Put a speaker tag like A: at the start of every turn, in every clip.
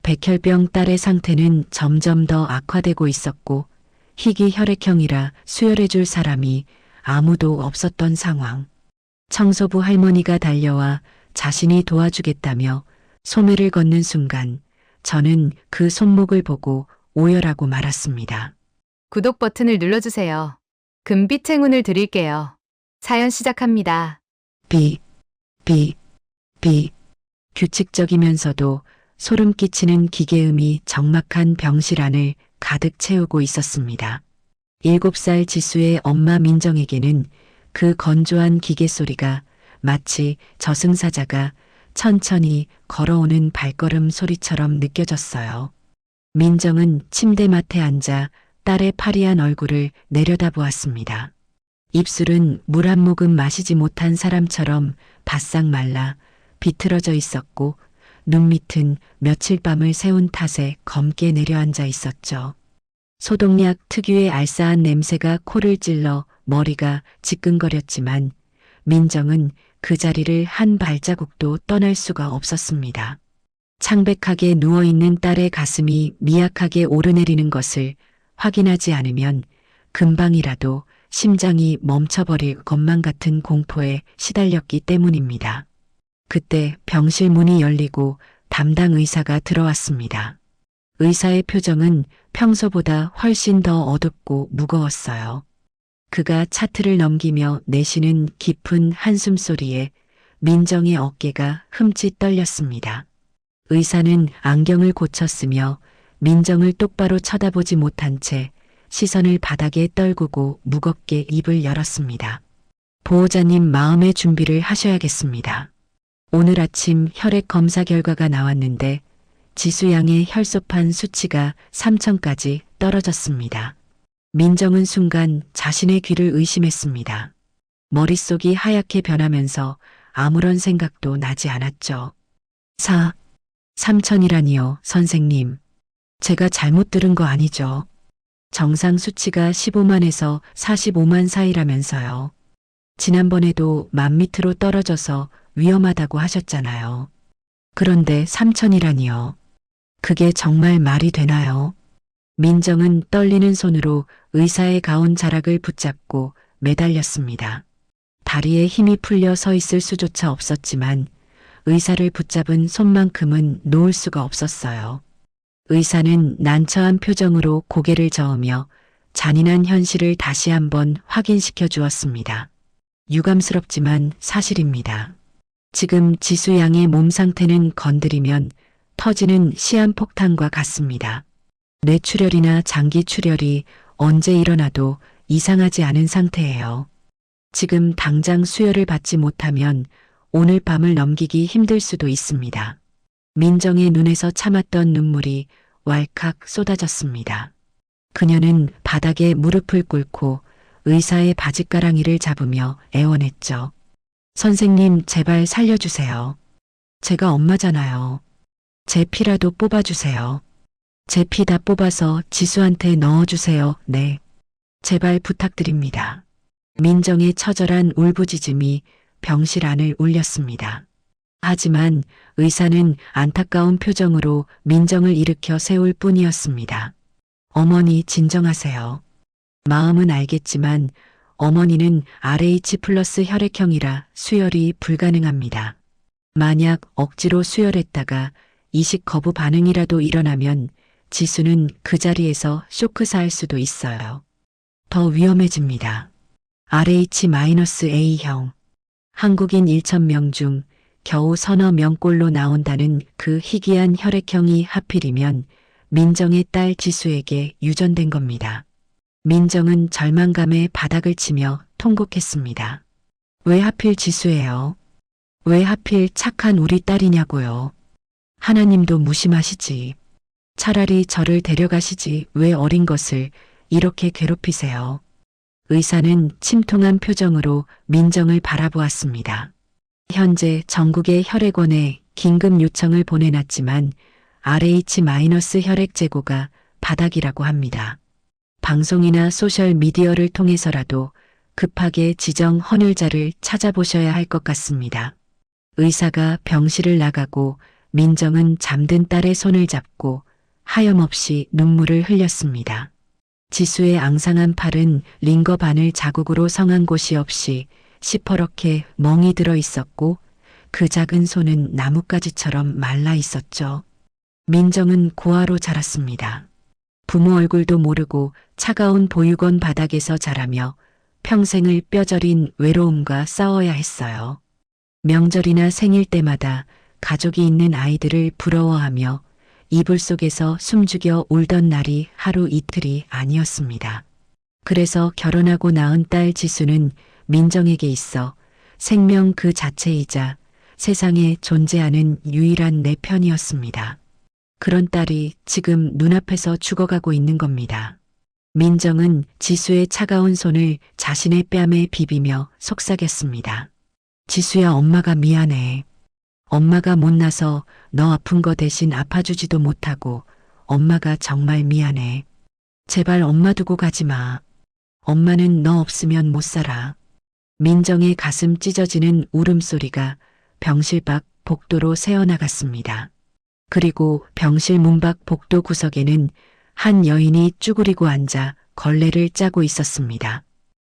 A: 백혈병 딸의 상태는 점점 더 악화되고 있었고 희귀 혈액형이라 수혈해줄 사람이 아무도 없었던 상황. 청소부 할머니가 달려와 자신이 도와주겠다며 소매를 걷는 순간 저는 그 손목을 보고 오열하고 말았습니다.
B: 구독 버튼을 눌러주세요. 금빛 행운을 드릴게요. 사연 시작합니다.
A: 비. 규칙적이면서도 소름 끼치는 기계음이 적막한 병실 안을 가득 채우고 있었습니다. 7살 지수의 엄마 민정에게는 그 건조한 기계 소리가 마치 저승사자가 천천히 걸어오는 발걸음 소리처럼 느껴졌어요. 민정은 침대맡에 앉아 딸의 파리한 얼굴을 내려다보았습니다. 입술은 물 한 모금 마시지 못한 사람처럼 바싹 말라 비틀어져 있었고 눈밑은 며칠 밤을 새운 탓에 검게 내려앉아 있었죠. 소독약 특유의 알싸한 냄새가 코를 찔러 머리가 지끈거렸지만 민정은 그 자리를 한 발자국도 떠날 수가 없었습니다. 창백하게 누워있는 딸의 가슴이 미약하게 오르내리는 것을 확인하지 않으면 금방이라도 심장이 멈춰버릴 것만 같은 공포에 시달렸기 때문입니다. 그때 병실 문이 열리고 담당 의사가 들어왔습니다. 의사의 표정은 평소보다 훨씬 더 어둡고 무거웠어요. 그가 차트를 넘기며 내쉬는 깊은 한숨소리에 민정의 어깨가 흠칫 떨렸습니다. 의사는 안경을 고쳤으며 민정을 똑바로 쳐다보지 못한 채 시선을 바닥에 떨구고 무겁게 입을 열었습니다. 보호자님 마음의 준비를 하셔야겠습니다. 오늘 아침 혈액 검사 결과가 나왔는데 지수 양의 혈소판 수치가 3천까지 떨어졌습니다. 민정은 순간 자신의 귀를 의심했습니다. 머릿속이 하얗게 변하면서 아무런 생각도 나지 않았죠. 3천이라니요, 선생님. 제가 잘못 들은 거 아니죠? 정상 수치가 15만에서 45만 사이라면서요. 지난번에도 10,000 밑으로 떨어져서 위험하다고 하셨잖아요. 그런데 3천이라니요. 그게 정말 말이 되나요? 민정은 떨리는 손으로 의사의 가운 자락을 붙잡고 매달렸습니다. 다리에 힘이 풀려 서 있을 수조차 없었지만 의사를 붙잡은 손만큼은 놓을 수가 없었어요. 의사는 난처한 표정으로 고개를 저으며 잔인한 현실을 다시 한번 확인시켜 주었습니다. 유감스럽지만 사실입니다. 지금 지수 양의 몸 상태는 건드리면 터지는 시한폭탄과 같습니다. 뇌출혈이나 장기출혈이 언제 일어나도 이상하지 않은 상태예요. 지금 당장 수혈을 받지 못하면 오늘 밤을 넘기기 힘들 수도 있습니다. 민정의 눈에서 참았던 눈물이 왈칵 쏟아졌습니다. 그녀는 바닥에 무릎을 꿇고 의사의 바짓가랑이를 잡으며 애원했죠. 선생님, 제발 살려주세요. 제가 엄마잖아요. 제 피라도 뽑아주세요. 제 피 다 뽑아서 지수한테 넣어주세요. 네. 제발 부탁드립니다. 민정의 처절한 울부짖음이 병실 안을 울렸습니다. 하지만 의사는 안타까운 표정으로 민정을 일으켜 세울 뿐이었습니다. 어머니, 진정하세요. 마음은 알겠지만 어머니는 RH 플러스 혈액형이라 수혈이 불가능합니다. 만약 억지로 수혈했다가 이식 거부 반응이라도 일어나면 지수는 그 자리에서 쇼크사할 수도 있어요. 더 위험해집니다. RH-A형. 한국인 1,000명 중 겨우 서너 명꼴로 나온다는 그 희귀한 혈액형이 하필이면 민정의 딸 지수에게 유전된 겁니다. 민정은 절망감에 바닥을 치며 통곡했습니다. 왜 하필 지수예요? 왜 하필 착한 우리 딸이냐고요. 하나님도 무심하시지. 차라리 저를 데려가시지 왜 어린 것을 이렇게 괴롭히세요. 의사는 침통한 표정으로 민정을 바라보았습니다. 현재 전국의 혈액원에 긴급 요청을 보내놨지만 RH- 혈액 재고가 바닥이라고 합니다. 방송이나 소셜 미디어를 통해서라도 급하게 지정 헌혈자를 찾아보셔야 할 것 같습니다. 의사가 병실을 나가고 민정은 잠든 딸의 손을 잡고 하염없이 눈물을 흘렸습니다. 지수의 앙상한 팔은 링거 바늘 자국으로 성한 곳이 없이 시퍼렇게 멍이 들어 있었고 그 작은 손은 나뭇가지처럼 말라 있었죠. 민정은 고아로 자랐습니다. 부모 얼굴도 모르고 차가운 보육원 바닥에서 자라며 평생을 뼈저린 외로움과 싸워야 했어요. 명절이나 생일 때마다 가족이 있는 아이들을 부러워하며 이불 속에서 숨죽여 울던 날이 하루 이틀이 아니었습니다. 그래서 결혼하고 낳은 딸 지수는 민정에게 있어 생명 그 자체이자 세상에 존재하는 유일한 내 편이었습니다. 그런 딸이 지금 눈앞에서 죽어가고 있는 겁니다. 민정은 지수의 차가운 손을 자신의 뺨에 비비며 속삭였습니다. 지수야, 엄마가 미안해. 엄마가 못나서 너 아픈 거 대신 아파주지도 못하고 엄마가 정말 미안해. 제발 엄마 두고 가지 마. 엄마는 너 없으면 못 살아. 민정의 가슴 찢어지는 울음소리가 병실 밖 복도로 새어나갔습니다. 그리고 병실 문 밖 복도 구석에는 한 여인이 쭈그리고 앉아 걸레를 짜고 있었습니다.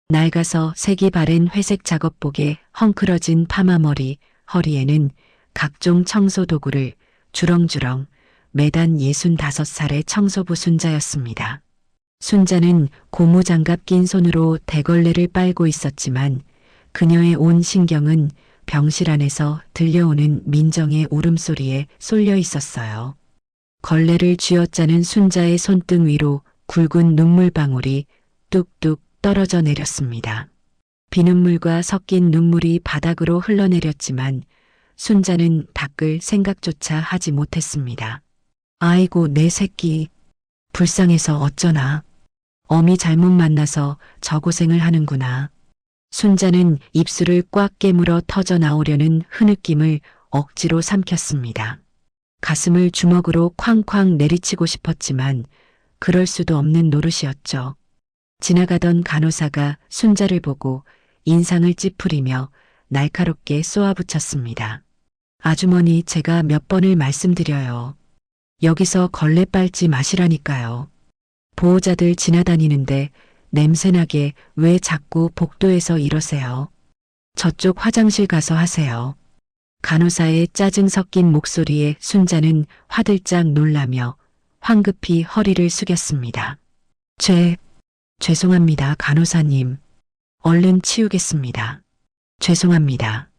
A: 낡아서 색이 바랜 회색 작업복에 헝클어진 파마머리, 허리에는 각종 청소 도구를 주렁주렁 매단 65살의 청소부 순자였습니다. 순자는 고무장갑 낀 손으로 대걸레를 빨고 있었지만 그녀의 온 신경은 병실 안에서 들려오는 민정의 울음소리에 쏠려 있었어요. 걸레를 쥐어짜는 순자의 손등 위로 굵은 눈물방울이 뚝뚝 떨어져 내렸습니다. 비눗물과 섞인 눈물이 바닥으로 흘러내렸지만 순자는 닦을 생각조차 하지 못했습니다. 아이고, 내 새끼. 불쌍해서 어쩌나. 어미 잘못 만나서 저 고생을 하는구나. 순자는 입술을 꽉 깨물어 터져 나오려는 흐느낌을 억지로 삼켰습니다. 가슴을 주먹으로 쾅쾅 내리치고 싶었지만 그럴 수도 없는 노릇이었죠. 지나가던 간호사가 순자를 보고 인상을 찌푸리며 날카롭게 쏘아붙였습니다. 아주머니, 제가 몇 번을 말씀드려요. 여기서 걸레 빨지 마시라니까요. 보호자들 지나다니는데 냄새나게 왜 자꾸 복도에서 이러세요? 저쪽 화장실 가서 하세요. 간호사의 짜증 섞인 목소리에 순자는 화들짝 놀라며 황급히 허리를 숙였습니다. 죄송합니다, 간호사님. 얼른 치우겠습니다. 죄송합니다.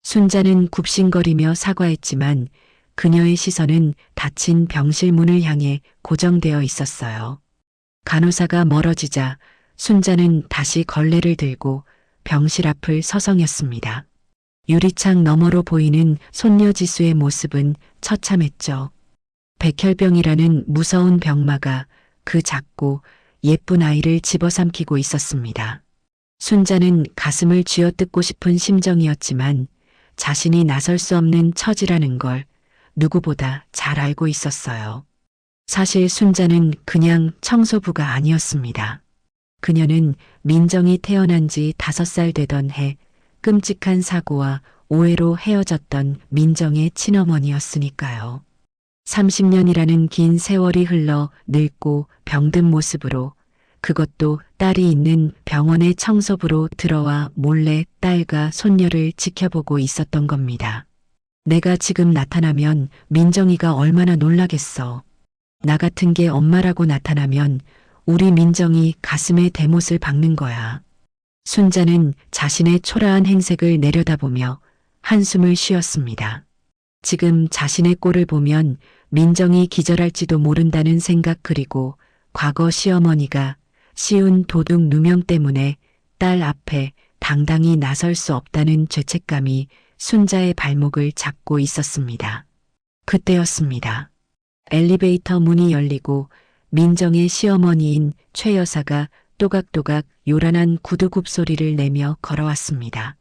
A: 순자는 굽신거리며 사과했지만 그녀의 시선은 닫힌 병실 문을 향해 고정되어 있었어요. 간호사가 멀어지자 순자는 다시 걸레를 들고 병실 앞을 서성였습니다. 유리창 너머로 보이는 손녀 지수의 모습은 처참했죠. 백혈병이라는 무서운 병마가 그 작고 예쁜 아이를 집어삼키고 있었습니다. 순자는 가슴을 쥐어뜯고 싶은 심정이었지만 자신이 나설 수 없는 처지라는 걸 누구보다 잘 알고 있었어요. 사실 순자는 그냥 청소부가 아니었습니다. 그녀는 민정이 태어난 지 5살 되던 해 끔찍한 사고와 오해로 헤어졌던 민정의 친어머니였으니까요. 30년이라는 긴 세월이 흘러 늙고 병든 모습으로, 그것도 딸이 있는 병원의 청소부로 들어와 몰래 딸과 손녀를 지켜보고 있었던 겁니다. 내가 지금 나타나면 민정이가 얼마나 놀라겠어. 나 같은 게 엄마라고 나타나면 우리 민정이 가슴에 대못을 박는 거야. 순자는 자신의 초라한 행색을 내려다보며 한숨을 쉬었습니다. 지금 자신의 꼴을 보면 민정이 기절할지도 모른다는 생각, 그리고 과거 시어머니가 씌운 도둑 누명 때문에 딸 앞에 당당히 나설 수 없다는 죄책감이 순자의 발목을 잡고 있었습니다. 그때였습니다. 엘리베이터 문이 열리고 민정의 시어머니인 최 여사가 또각또각 요란한 구두굽 소리를 내며 걸어왔습니다.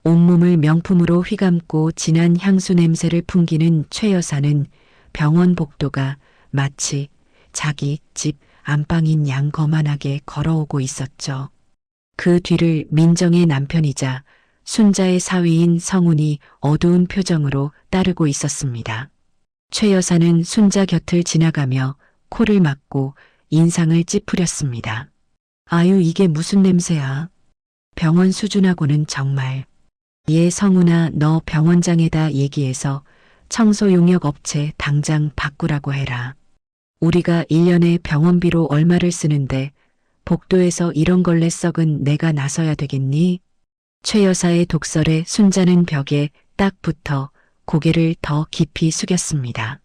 A: 온몸을 명품으로 휘감고 진한 향수 냄새를 풍기는 최 여사는 병원 복도가 마치 자기 집 안방인 양 거만하게 걸어오고 있었죠. 그 뒤를 민정의 남편이자 순자의 사위인 성훈이 어두운 표정으로 따르고 있었습니다. 최 여사는 순자 곁을 지나가며 코를 막고 인상을 찌푸렸습니다. 아유, 이게 무슨 냄새야. 병원 수준하고는 정말. 얘 성훈아, 너 병원장에다 얘기해서 청소 용역 업체 당장 바꾸라고 해라. 우리가 1년에 병원비로 얼마를 쓰는데 복도에서 이런 걸레 썩은 내가 나서야 되겠니? 최 여사의 독설에 순자는 벽에 딱 붙어 고개를 더 깊이 숙였습니다.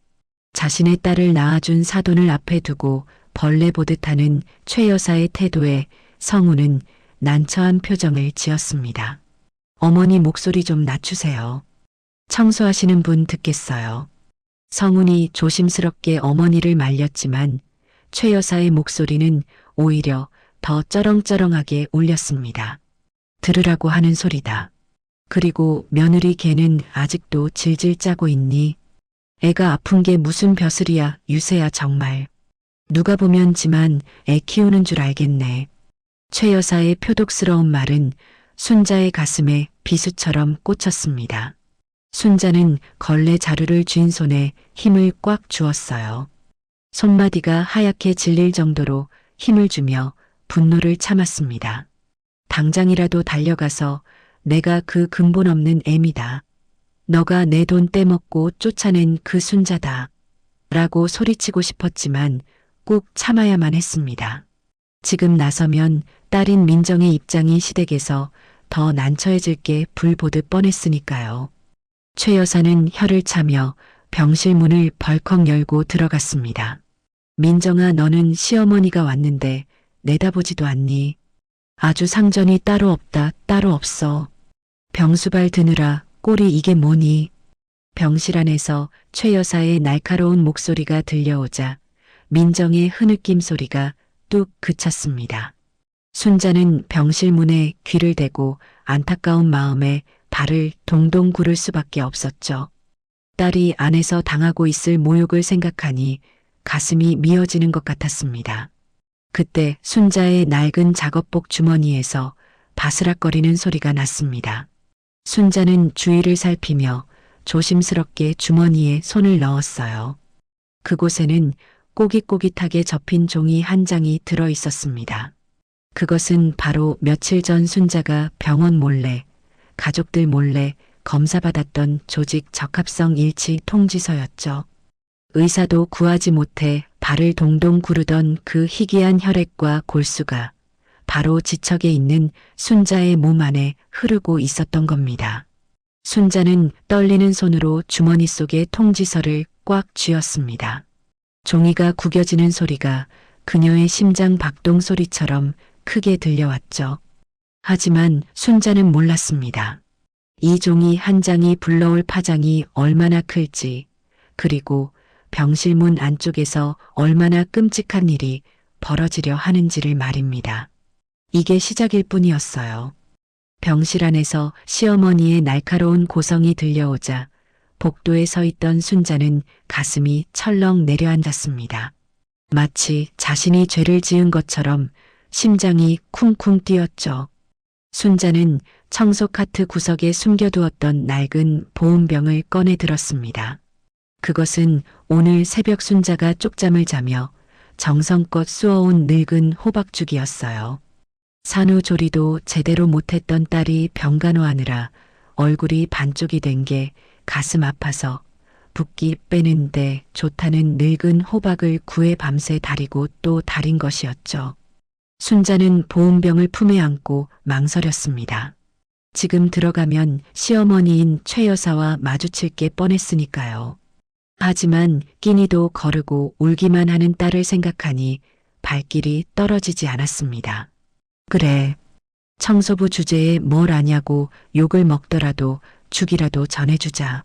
A: 자신의 딸을 낳아준 사돈을 앞에 두고 벌레 보듯 하는 최 여사의 태도에 성우는 난처한 표정을 지었습니다. 어머니, 목소리 좀 낮추세요. 청소하시는 분 듣겠어요. 성훈이 조심스럽게 어머니를 말렸지만 최 여사의 목소리는 오히려 더 쩌렁쩌렁하게 울렸습니다. 들으라고 하는 소리다. 그리고 며느리 걔는 아직도 질질 짜고 있니? 애가 아픈 게 무슨 벼슬이야, 유세야 정말. 누가 보면 지만 애 키우는 줄 알겠네. 최 여사의 표독스러운 말은 순자의 가슴에 비수처럼 꽂혔습니다. 순자는 걸레 자루를 쥔 손에 힘을 꽉 주었어요. 손마디가 하얗게 질릴 정도로 힘을 주며 분노를 참았습니다. 당장이라도 달려가서 내가 그 근본 없는 애미다. 너가 내 돈 떼먹고 쫓아낸 그 순자다. 라고 소리치고 싶었지만 꾹 참아야만 했습니다. 지금 나서면 딸인 민정의 입장이 시댁에서 더 난처해질 게 불 보듯 뻔했으니까요. 최 여사는 혀를 차며 병실 문을 벌컥 열고 들어갔습니다. 민정아, 너는 시어머니가 왔는데 내다보지도 않니? 아주 상전이 따로 없다, 따로 없어. 병수발 드느라 꼴이 이게 뭐니? 병실 안에서 최 여사의 날카로운 목소리가 들려오자 민정의 흐느낌 소리가 뚝 그쳤습니다. 순자는 병실 문에 귀를 대고 안타까운 마음에 발을 동동 구를 수밖에 없었죠. 딸이 안에서 당하고 있을 모욕을 생각하니 가슴이 미어지는 것 같았습니다. 그때 순자의 낡은 작업복 주머니에서 바스락거리는 소리가 났습니다. 순자는 주위를 살피며 조심스럽게 주머니에 손을 넣었어요. 그곳에는 꼬깃꼬깃하게 접힌 종이 한 장이 들어 있었습니다. 그것은 바로 며칠 전 순자가 병원 몰래, 가족들 몰래 검사받았던 조직 적합성 일치 통지서였죠. 의사도 구하지 못해 발을 동동 구르던 그 희귀한 혈액과 골수가 바로 지척에 있는 순자의 몸 안에 흐르고 있었던 겁니다. 순자는 떨리는 손으로 주머니 속의 통지서를 꽉 쥐었습니다. 종이가 구겨지는 소리가 그녀의 심장 박동 소리처럼 크게 들려왔죠. 하지만 순자는 몰랐습니다. 이 종이 한 장이 불러올 파장이 얼마나 클지, 그리고 병실 문 안쪽에서 얼마나 끔찍한 일이 벌어지려 하는지를 말입니다. 이게 시작일 뿐이었어요. 병실 안에서 시어머니의 날카로운 고성이 들려오자 복도에 서 있던 순자는 가슴이 철렁 내려앉았습니다. 마치 자신이 죄를 지은 것처럼 심장이 쿵쿵 뛰었죠. 순자는 청소 카트 구석에 숨겨두었던 낡은 보온병을 꺼내 들었습니다. 그것은 오늘 새벽 순자가 쪽잠을 자며 정성껏 쑤어온 늙은 호박죽이었어요. 산후조리도 제대로 못했던 딸이 병간호하느라 얼굴이 반쪽이 된 게 가슴 아파서 붓기 빼는데 좋다는 늙은 호박을 구해 밤새 다리고 또 다린 것이었죠. 순자는 보온병을 품에 안고 망설였습니다. 지금 들어가면 시어머니인 최 여사와 마주칠 게 뻔했으니까요. 하지만 끼니도 거르고 울기만 하는 딸을 생각하니 발길이 떨어지지 않았습니다. 그래, 청소부 주제에 뭘 아냐고 욕을 먹더라도 죽이라도 전해주자.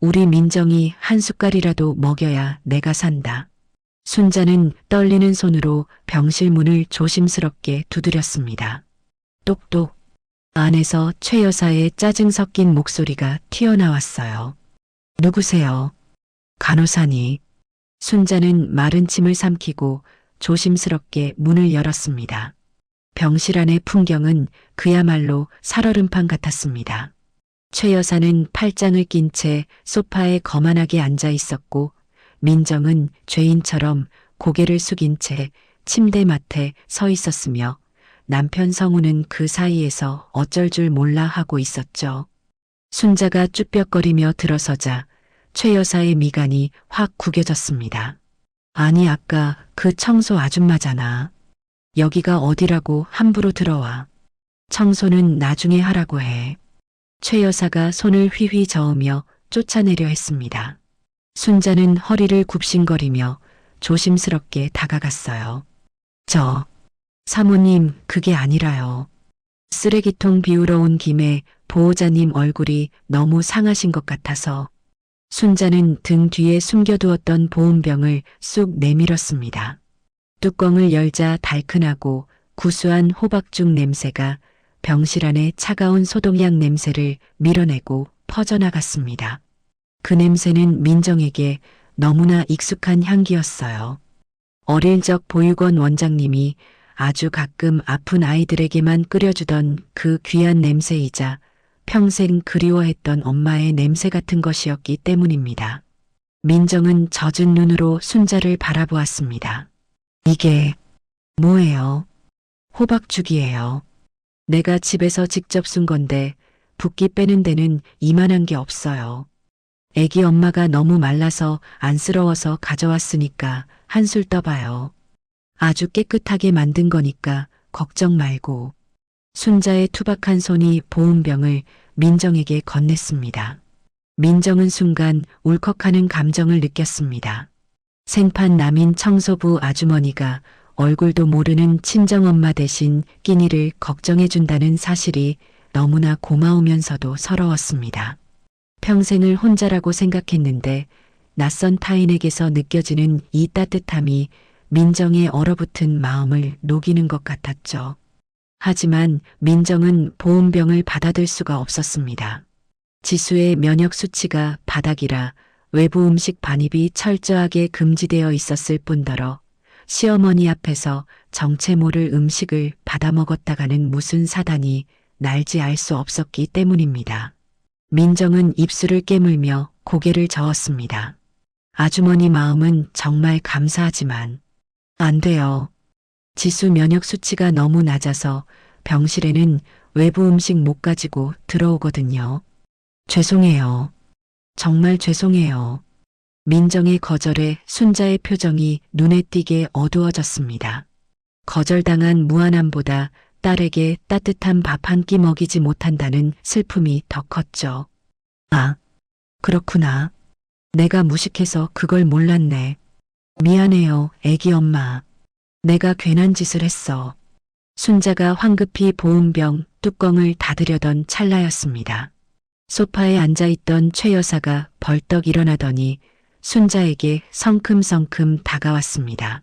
A: 우리 민정이 한 숟갈이라도 먹여야 내가 산다. 순자는 떨리는 손으로 병실 문을 조심스럽게 두드렸습니다. 똑똑. 안에서 최 여사의 짜증 섞인 목소리가 튀어나왔어요. 누구세요? 간호사니. 순자는 마른 침을 삼키고 조심스럽게 문을 열었습니다. 병실 안의 풍경은 그야말로 살얼음판 같았습니다. 최 여사는 팔짱을 낀 채 소파에 거만하게 앉아 있었고 민정은 죄인처럼 고개를 숙인 채 침대맡에 서 있었으며 남편 성우는 그 사이에서 어쩔 줄 몰라 하고 있었죠. 순자가 쭈뼛거리며 들어서자 최 여사의 미간이 확 구겨졌습니다. 아니 아까 그 청소 아줌마잖아. 여기가 어디라고 함부로 들어와. 청소는 나중에 하라고 해. 최 여사가 손을 휘휘 저으며 쫓아내려 했습니다. 순자는 허리를 굽신거리며 조심스럽게 다가갔어요. 사모님, 그게 아니라요. 쓰레기통 비우러 온 김에 보호자님 얼굴이 너무 상하신 것 같아서. 순자는 등 뒤에 숨겨두었던 보온병을 쑥 내밀었습니다. 뚜껑을 열자 달큰하고 구수한 호박죽 냄새가 병실 안에 차가운 소독약 냄새를 밀어내고 퍼져나갔습니다. 그 냄새는 민정에게 너무나 익숙한 향기였어요. 어릴 적 보육원 원장님이 아주 가끔 아픈 아이들에게만 끓여주던 그 귀한 냄새이자 평생 그리워했던 엄마의 냄새 같은 것이었기 때문입니다. 민정은 젖은 눈으로 순자를 바라보았습니다. 이게 뭐예요? 호박죽이에요. 내가 집에서 직접 쓴 건데 붓기 빼는 데는 이만한 게 없어요. 애기 엄마가 너무 말라서 안쓰러워서 가져왔으니까 한술 떠봐요. 아주 깨끗하게 만든 거니까 걱정 말고. 순자의 투박한 손이 보온병을 민정에게 건넸습니다. 민정은 순간 울컥하는 감정을 느꼈습니다. 생판 남인 청소부 아주머니가 얼굴도 모르는 친정엄마 대신 끼니를 걱정해준다는 사실이 너무나 고마우면서도 서러웠습니다. 평생을 혼자라고 생각했는데 낯선 타인에게서 느껴지는 이 따뜻함이 민정의 얼어붙은 마음을 녹이는 것 같았죠. 하지만 민정은 보온병을 받아들 수가 없었습니다. 지수의 면역 수치가 바닥이라 외부 음식 반입이 철저하게 금지되어 있었을 뿐더러 시어머니 앞에서 정체 모를 음식을 받아 먹었다가는 무슨 사단이 날지 알 수 없었기 때문입니다. 민정은 입술을 깨물며 고개를 저었습니다. 아주머니 마음은 정말 감사하지만 안 돼요. 지수 면역 수치가 너무 낮아서 병실에는 외부 음식 못 가지고 들어오거든요. 죄송해요. 정말 죄송해요. 민정의 거절에 순자의 표정이 눈에 띄게 어두워졌습니다. 거절당한 무안함보다 딸에게 따뜻한 밥 한 끼 먹이지 못한다는 슬픔이 더 컸죠. 아, 그렇구나. 내가 무식해서 그걸 몰랐네. 미안해요, 애기 엄마. 내가 괜한 짓을 했어. 순자가 황급히 보온병 뚜껑을 닫으려던 찰나였습니다. 소파에 앉아있던 최 여사가 벌떡 일어나더니 순자에게 성큼성큼 다가왔습니다.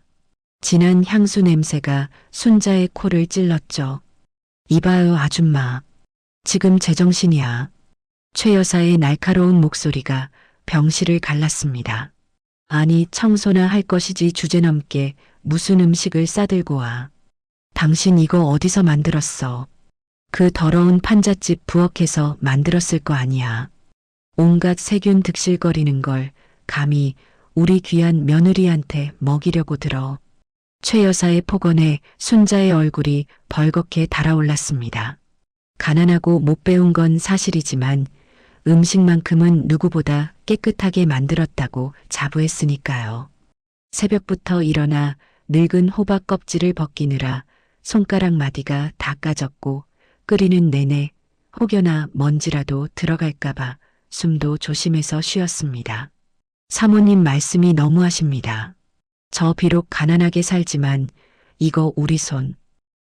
A: 진한 향수 냄새가 순자의 코를 찔렀죠. 이봐요, 아줌마. 지금 제정신이야. 최 여사의 날카로운 목소리가 병실을 갈랐습니다. 아니, 청소나 할 것이지 주제넘게 무슨 음식을 싸들고 와. 당신 이거 어디서 만들었어? 그 더러운 판잣집 부엌에서 만들었을 거 아니야. 온갖 세균 득실거리는 걸 감히 우리 귀한 며느리한테 먹이려고 들어. 최 여사의 폭언에 순자의 얼굴이 벌겋게 달아올랐습니다. 가난하고 못 배운 건 사실이지만 음식만큼은 누구보다 깨끗하게 만들었다고 자부했으니까요. 새벽부터 일어나 늙은 호박 껍질을 벗기느라 손가락 마디가 다 까졌고 끓이는 내내 혹여나 먼지라도 들어갈까봐 숨도 조심해서 쉬었습니다. 사모님 말씀이 너무하십니다. 저 비록 가난하게 살지만 이거 우리 손.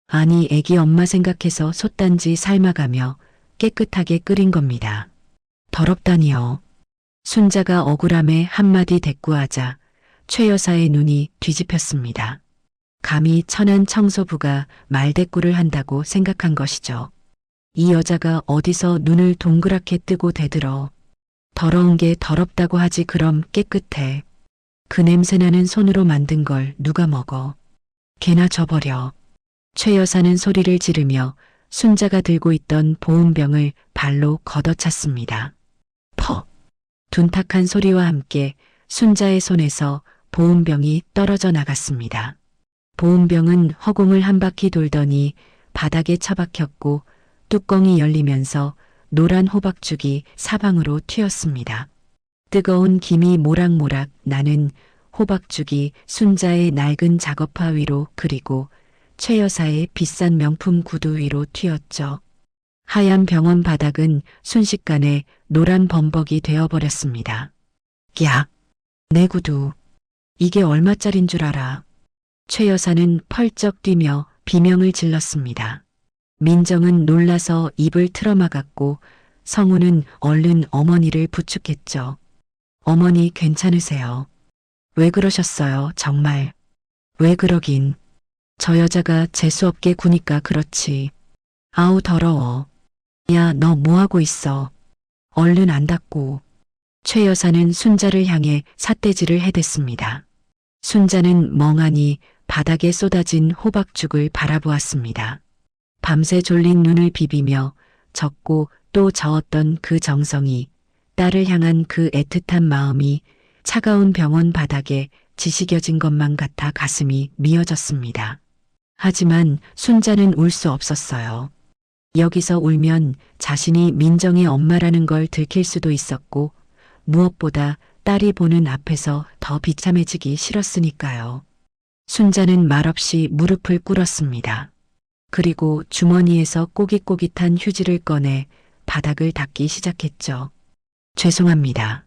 A: 아니 애기 엄마 생각해서 솥단지 삶아가며 깨끗하게 끓인 겁니다. 더럽다니요. 순자가 억울함에 한마디 대꾸하자 최 여사의 눈이 뒤집혔습니다. 감히 천한 청소부가 말대꾸를 한다고 생각한 것이죠. 이 여자가 어디서 눈을 동그랗게 뜨고 대들어. 더러운 게 더럽다고 하지 그럼 깨끗해. 그 냄새나는 손으로 만든 걸 누가 먹어. 개나 줘버려. 최 여사는 소리를 지르며 순자가 들고 있던 보온병을 발로 걷어찼습니다. 퍼! 둔탁한 소리와 함께 순자의 손에서 보온병이 떨어져 나갔습니다. 보온병은 허공을 한 바퀴 돌더니 바닥에 처박혔고 뚜껑이 열리면서 노란 호박죽이 사방으로 튀었습니다. 뜨거운 김이 모락모락 나는 호박죽이 순자의 낡은 작업화 위로 그리고 최 여사의 비싼 명품 구두 위로 튀었죠. 하얀 병원 바닥은 순식간에 노란 범벅이 되어버렸습니다. 야, 내 구두. 이게 얼마짜린 줄 알아? 최 여사는 펄쩍 뛰며 비명을 질렀습니다. 민정은 놀라서 입을 틀어막았고 성우는 얼른 어머니를 부축했죠. 어머니 괜찮으세요? 왜 그러셨어요, 정말? 왜 그러긴. 저 여자가 재수없게 구니까 그렇지. 아우 더러워. 야, 너 뭐하고 있어? 얼른 안 닦고. 최 여사는 순자를 향해 삿대질을 해댔습니다. 순자는 멍하니 바닥에 쏟아진 호박죽을 바라보았습니다. 밤새 졸린 눈을 비비며 젖고 또 저었던 그 정성이, 딸을 향한 그 애틋한 마음이 차가운 병원 바닥에 지식여진 것만 같아 가슴이 미어졌습니다. 하지만 순자는 울 수 없었어요. 여기서 울면 자신이 민정의 엄마라는 걸 들킬 수도 있었고 무엇보다 딸이 보는 앞에서 더 비참해지기 싫었으니까요. 순자는 말없이 무릎을 꿇었습니다. 그리고 주머니에서 꼬깃꼬깃한 휴지를 꺼내 바닥을 닦기 시작했죠. 죄송합니다.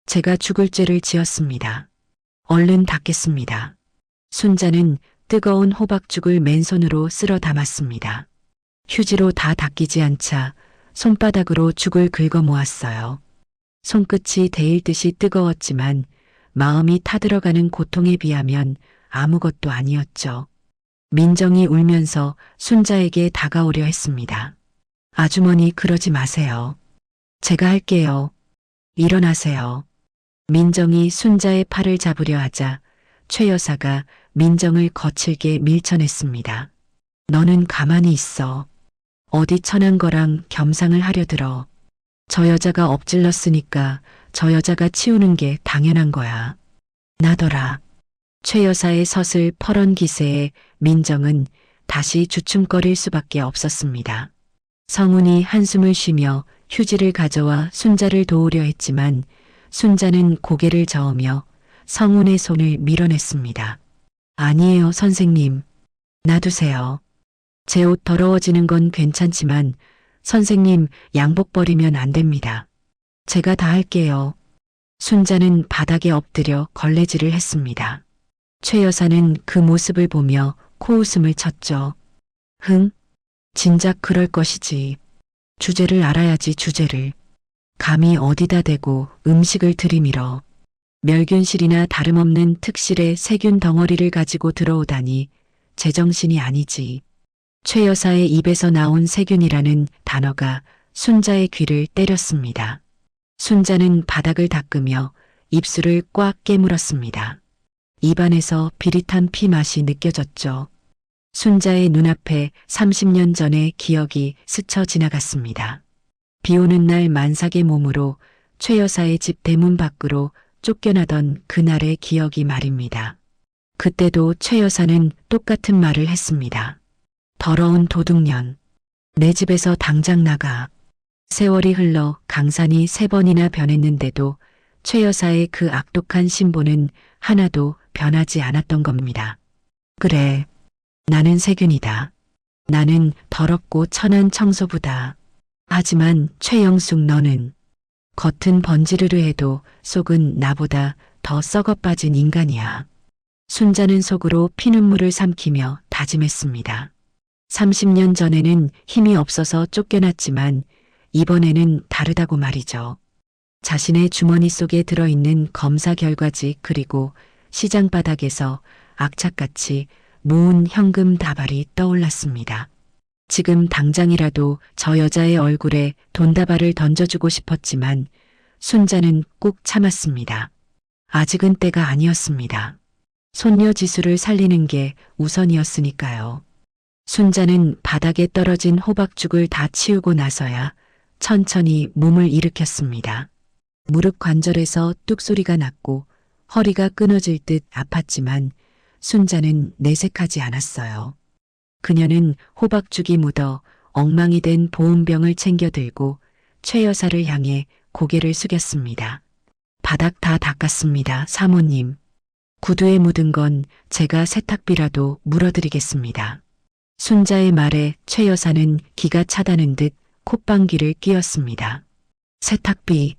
A: 제가 죽을 죄를 지었습니다. 얼른 닦겠습니다. 순자는 뜨거운 호박죽을 맨손으로 쓸어 담았습니다. 휴지로 다 닦이지 않자 손바닥으로 죽을 긁어 모았어요. 손끝이 데일 듯이 뜨거웠지만 마음이 타들어가는 고통에 비하면 아무것도 아니었죠. 민정이 울면서 순자에게 다가오려 했습니다. 아주머니 그러지 마세요. 제가 할게요. 일어나세요. 민정이 순자의 팔을 잡으려 하자 최 여사가 민정을 거칠게 밀쳐냈습니다. 너는 가만히 있어. 어디 천한 거랑 겸상을 하려 들어. 저 여자가 엎질렀으니까 저 여자가 치우는 게 당연한 거야. 나더라. 최 여사의 서슬 퍼런 기세에 민정은 다시 주춤거릴 수밖에 없었습니다. 성훈이 한숨을 쉬며 휴지를 가져와 순자를 도우려 했지만 순자는 고개를 저으며 성훈의 손을 밀어냈습니다. 아니에요, 선생님. 놔두세요. 제 옷 더러워지는 건 괜찮지만 선생님 양복 버리면 안 됩니다. 제가 다 할게요. 순자는 바닥에 엎드려 걸레질을 했습니다. 최 여사는 그 모습을 보며 코웃음을 쳤죠. 흥? 진작 그럴 것이지. 주제를 알아야지, 주제를. 감히 어디다 대고 음식을 들이밀어. 멸균실이나 다름없는 특실의 세균 덩어리를 가지고 들어오다니 제정신이 아니지. 최 여사의 입에서 나온 세균이라는 단어가 순자의 귀를 때렸습니다. 순자는 바닥을 닦으며 입술을 꽉 깨물었습니다. 입안에서 비릿한 피 맛이 느껴졌죠. 순자의 눈앞에 30년 전의 기억이 스쳐 지나갔습니다. 비 오는 날 만삭의 몸으로 최 여사의 집 대문 밖으로 쫓겨나던 그날의 기억이 말입니다. 그때도 최 여사는 똑같은 말을 했습니다. 더러운 도둑년. 내 집에서 당장 나가. 세월이 흘러 강산이 3번이나 변했는데도 최 여사의 그 악독한 신보는 하나도 변하지 않았던 겁니다. 그래, 나는 세균이다. 나는 더럽고 천한 청소부다. 하지만 최영숙 너는 겉은 번지르르 해도 속은 나보다 더 썩어 빠진 인간이야. 순자는 속으로 피눈물을 삼키며 다짐했습니다. 30년 전에는 힘이 없어서 쫓겨났지만 이번에는 다르다고 말이죠. 자신의 주머니 속에 들어있는 검사 결과지 그리고 시장 바닥에서 악착같이 모은 현금 다발이 떠올랐습니다. 지금 당장이라도 저 여자의 얼굴에 돈다발을 던져주고 싶었지만 순자는 꾹 참았습니다. 아직은 때가 아니었습니다. 손녀 지수를 살리는 게 우선이었으니까요. 순자는 바닥에 떨어진 호박죽을 다 치우고 나서야 천천히 몸을 일으켰습니다. 무릎 관절에서 뚝소리가 났고 허리가 끊어질 듯 아팠지만 순자는 내색하지 않았어요. 그녀는 호박죽이 묻어 엉망이 된 보온병을 챙겨 들고 최 여사를 향해 고개를 숙였습니다. 바닥 다 닦았습니다, 사모님. 구두에 묻은 건 제가 세탁비라도 물어드리겠습니다. 순자의 말에 최 여사는 기가 차다는 듯 콧방귀를 뀌었습니다. 세탁비,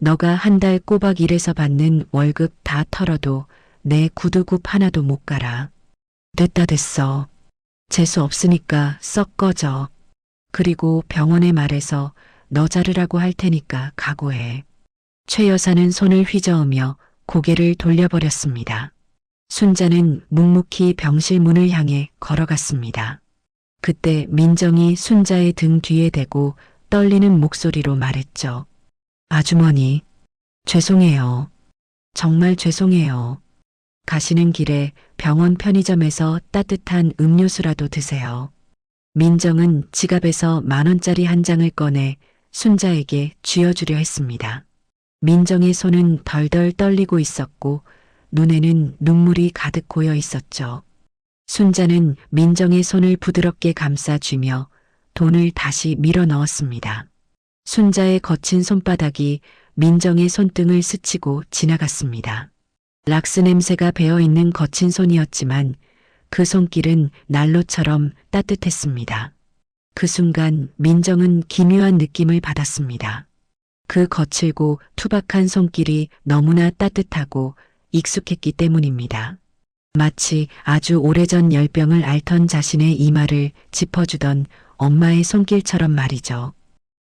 A: 너가 한 달 꼬박 일해서 받는 월급 다 털어도 내 구두굽 하나도 못 갈아. 됐다 됐어. 재수 없으니까 썩 꺼져. 그리고 병원에 말해서 너 자르라고 할 테니까 각오해. 최 여사는 손을 휘저으며 고개를 돌려버렸습니다. 순자는 묵묵히 병실 문을 향해 걸어갔습니다. 그때 민정이 순자의 등 뒤에 대고 떨리는 목소리로 말했죠. 아주머니, 죄송해요. 정말 죄송해요. 가시는 길에 병원 편의점에서 따뜻한 음료수라도 드세요. 민정은 지갑에서 10,000원짜리 한 장을 꺼내 순자에게 쥐어주려 했습니다. 민정의 손은 덜덜 떨리고 있었고 눈에는 눈물이 가득 고여 있었죠. 순자는 민정의 손을 부드럽게 감싸쥐며 돈을 다시 밀어 넣었습니다. 순자의 거친 손바닥이 민정의 손등을 스치고 지나갔습니다. 락스 냄새가 배어있는 거친 손이었지만 그 손길은 난로처럼 따뜻했습니다. 그 순간 민정은 기묘한 느낌을 받았습니다. 그 거칠고 투박한 손길이 너무나 따뜻하고 익숙했기 때문입니다. 마치 아주 오래전 열병을 앓던 자신의 이마를 짚어주던 엄마의 손길처럼 말이죠.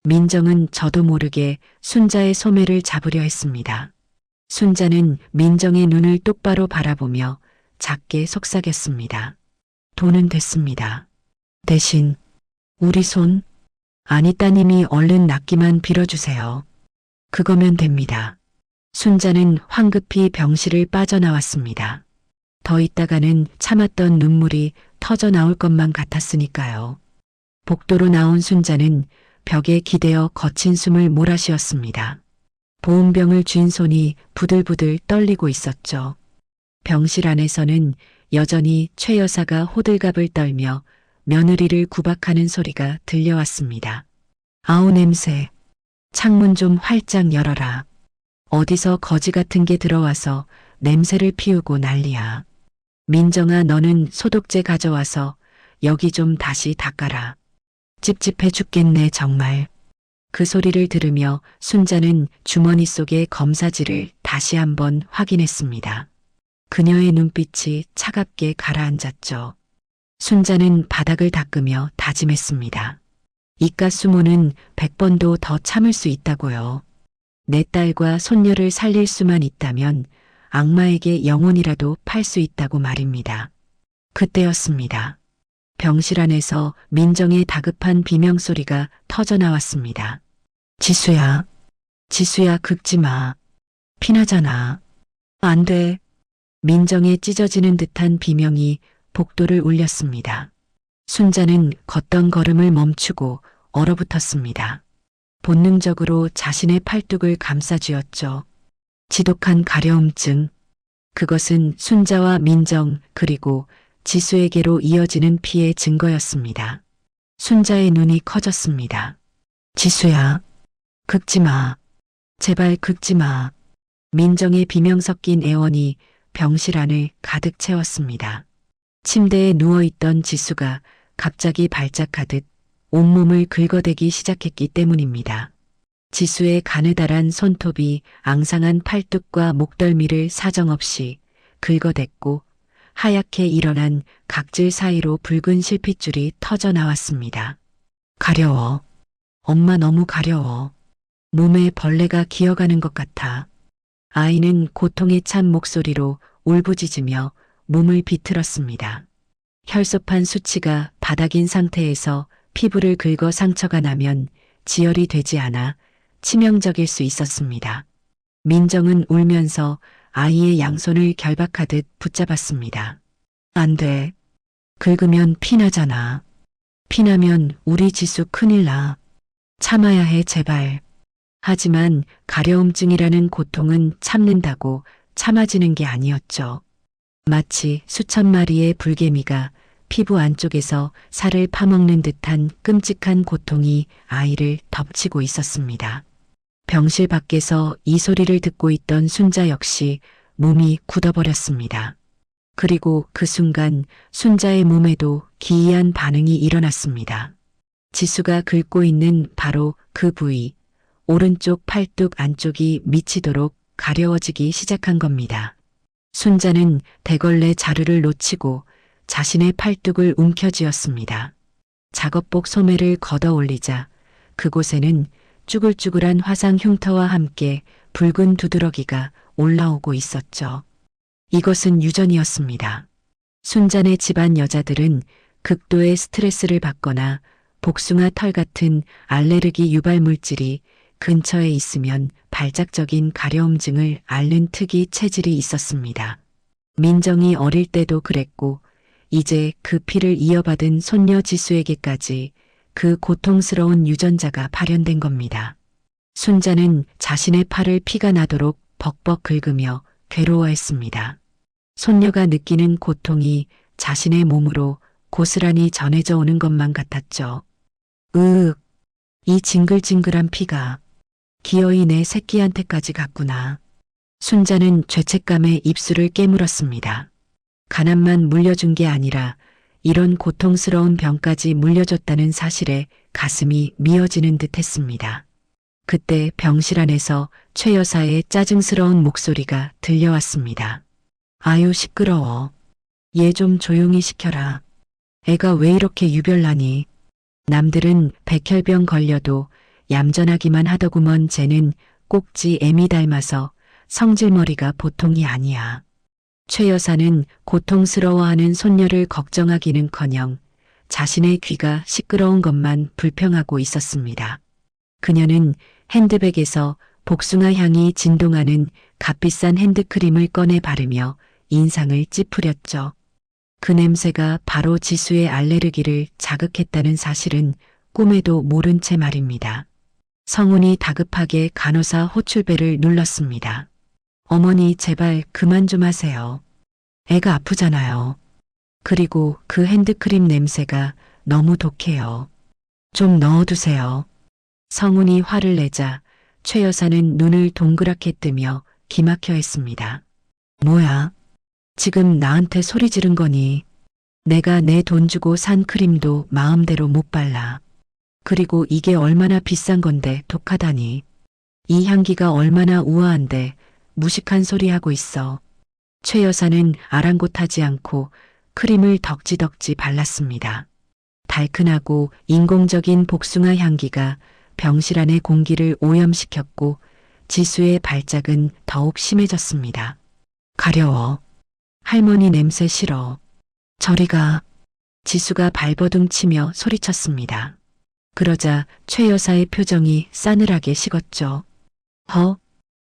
A: 민정은 저도 모르게 순자의 소매를 잡으려 했습니다. 순자는 민정의 눈을 똑바로 바라보며 작게 속삭였습니다. 돈은 됐습니다. 대신 우리 손? 아니 따님이 얼른 낫기만 빌어주세요. 그거면 됩니다. 순자는 황급히 병실을 빠져나왔습니다. 더 있다가는 참았던 눈물이 터져 나올 것만 같았으니까요. 복도로 나온 순자는 벽에 기대어 거친 숨을 몰아쉬었습니다. 보온병을 쥔 손이 부들부들 떨리고 있었죠. 병실 안에서는 여전히 최 여사가 호들갑을 떨며 며느리를 구박하는 소리가 들려왔습니다. 아우 냄새. 창문 좀 활짝 열어라. 어디서 거지 같은 게 들어와서 냄새를 피우고 난리야. 민정아 너는 소독제 가져와서 여기 좀 다시 닦아라. 찝찝해 죽겠네 정말. 그 소리를 들으며 순자는 주머니 속의 검사지를 다시 한번 확인했습니다. 그녀의 눈빛이 차갑게 가라앉았죠. 순자는 바닥을 닦으며 다짐했습니다. 이깟 수모는 100번도 더 참을 수 있다고요. 내 딸과 손녀를 살릴 수만 있다면 악마에게 영혼이라도 팔 수 있다고 말입니다. 그때였습니다. 병실 안에서 민정의 다급한 비명소리가 터져나왔습니다. 지수야, 지수야 긁지 마. 피나잖아. 안 돼. 민정의 찢어지는 듯한 비명이 복도를 울렸습니다. 순자는 걷던 걸음을 멈추고 얼어붙었습니다. 본능적으로 자신의 팔뚝을 감싸쥐었죠. 지독한 가려움증. 그것은 순자와 민정 그리고 지수에게로 이어지는 피의 증거였습니다. 순자의 눈이 커졌습니다. 지수야, 긁지 마. 제발 긁지 마. 민정의 비명 섞인 애원이 병실 안을 가득 채웠습니다. 침대에 누워있던 지수가 갑자기 발작하듯 온몸을 긁어대기 시작했기 때문입니다. 지수의 가느다란 손톱이 앙상한 팔뚝과 목덜미를 사정없이 긁어댔고 하얗게 일어난 각질 사이로 붉은 실핏줄이 터져 나왔습니다. 가려워. 엄마 너무 가려워. 몸에 벌레가 기어가는 것 같아. 아이는 고통에 찬 목소리로 울부짖으며 몸을 비틀었습니다. 혈소판 수치가 바닥인 상태에서 피부를 긁어 상처가 나면 지혈이 되지 않아 치명적일 수 있었습니다. 민정은 울면서 아이의 양손을 결박하듯 붙잡았습니다. 안 돼. 긁으면 피나잖아. 피나면 우리 지수 큰일 나. 참아야 해, 제발. 하지만 가려움증이라는 고통은 참는다고 참아지는 게 아니었죠. 마치 수천 마리의 불개미가 피부 안쪽에서 살을 파먹는 듯한 끔찍한 고통이 아이를 덮치고 있었습니다. 병실 밖에서 이 소리를 듣고 있던 순자 역시 몸이 굳어버렸습니다. 그리고 그 순간 순자의 몸에도 기이한 반응이 일어났습니다. 지수가 긁고 있는 바로 그 부위, 오른쪽 팔뚝 안쪽이 미치도록 가려워지기 시작한 겁니다. 순자는 대걸레 자루를 놓치고 자신의 팔뚝을 움켜쥐었습니다. 작업복 소매를 걷어 올리자 그곳에는 쭈글쭈글한 화상 흉터와 함께 붉은 두드러기가 올라오고 있었죠. 이것은 유전이었습니다. 순자네 집안 여자들은 극도의 스트레스를 받거나 복숭아 털 같은 알레르기 유발 물질이 근처에 있으면 발작적인 가려움증을 앓는 특이 체질이 있었습니다. 민정이 어릴 때도 그랬고 이제 그 피를 이어받은 손녀 지수에게까지 그 고통스러운 유전자가 발현된 겁니다. 순자는 자신의 팔을 피가 나도록 벅벅 긁으며 괴로워했습니다. 손녀가 느끼는 고통이 자신의 몸으로 고스란히 전해져 오는 것만 같았죠. 으윽, 이 징글징글한 피가 기어이 내 새끼한테까지 갔구나. 순자는 죄책감에 입술을 깨물었습니다. 가난만 물려준 게 아니라 이런 고통스러운 병까지 물려줬다는 사실에 가슴이 미어지는 듯 했습니다. 그때 병실 안에서 최 여사의 짜증스러운 목소리가 들려왔습니다. 아유 시끄러워. 얘 좀 조용히 시켜라. 애가 왜 이렇게 유별나니? 남들은 백혈병 걸려도 얌전하기만 하더구먼 쟤는 꼭지 애미 닮아서 성질머리가 보통이 아니야. 최 여사는 고통스러워하는 손녀를 걱정하기는커녕 자신의 귀가 시끄러운 것만 불평하고 있었습니다. 그녀는 핸드백에서 복숭아 향이 진동하는 값비싼 핸드크림을 꺼내 바르며 인상을 찌푸렸죠. 그 냄새가 바로 지수의 알레르기를 자극했다는 사실은 꿈에도 모른 채 말입니다. 성훈이 다급하게 간호사 호출벨을 눌렀습니다. 어머니 제발 그만 좀 하세요. 애가 아프잖아요. 그리고 그 핸드크림 냄새가 너무 독해요. 좀 넣어두세요. 성훈이 화를 내자 최 여사는 눈을 동그랗게 뜨며 기막혀 했습니다. 뭐야? 지금 나한테 소리 지른 거니? 내가 내 돈 주고 산 크림도 마음대로 못 발라. 그리고 이게 얼마나 비싼 건데 독하다니. 이 향기가 얼마나 우아한데 무식한 소리 하고 있어. 최 여사는 아랑곳하지 않고 크림을 덕지덕지 발랐습니다. 달큰하고 인공적인 복숭아 향기가 병실 안의 공기를 오염시켰고 지수의 발작은 더욱 심해졌습니다. 가려워. 할머니 냄새 싫어. 저리 가. 지수가 발버둥 치며 소리쳤습니다. 그러자 최 여사의 표정이 싸늘하게 식었죠.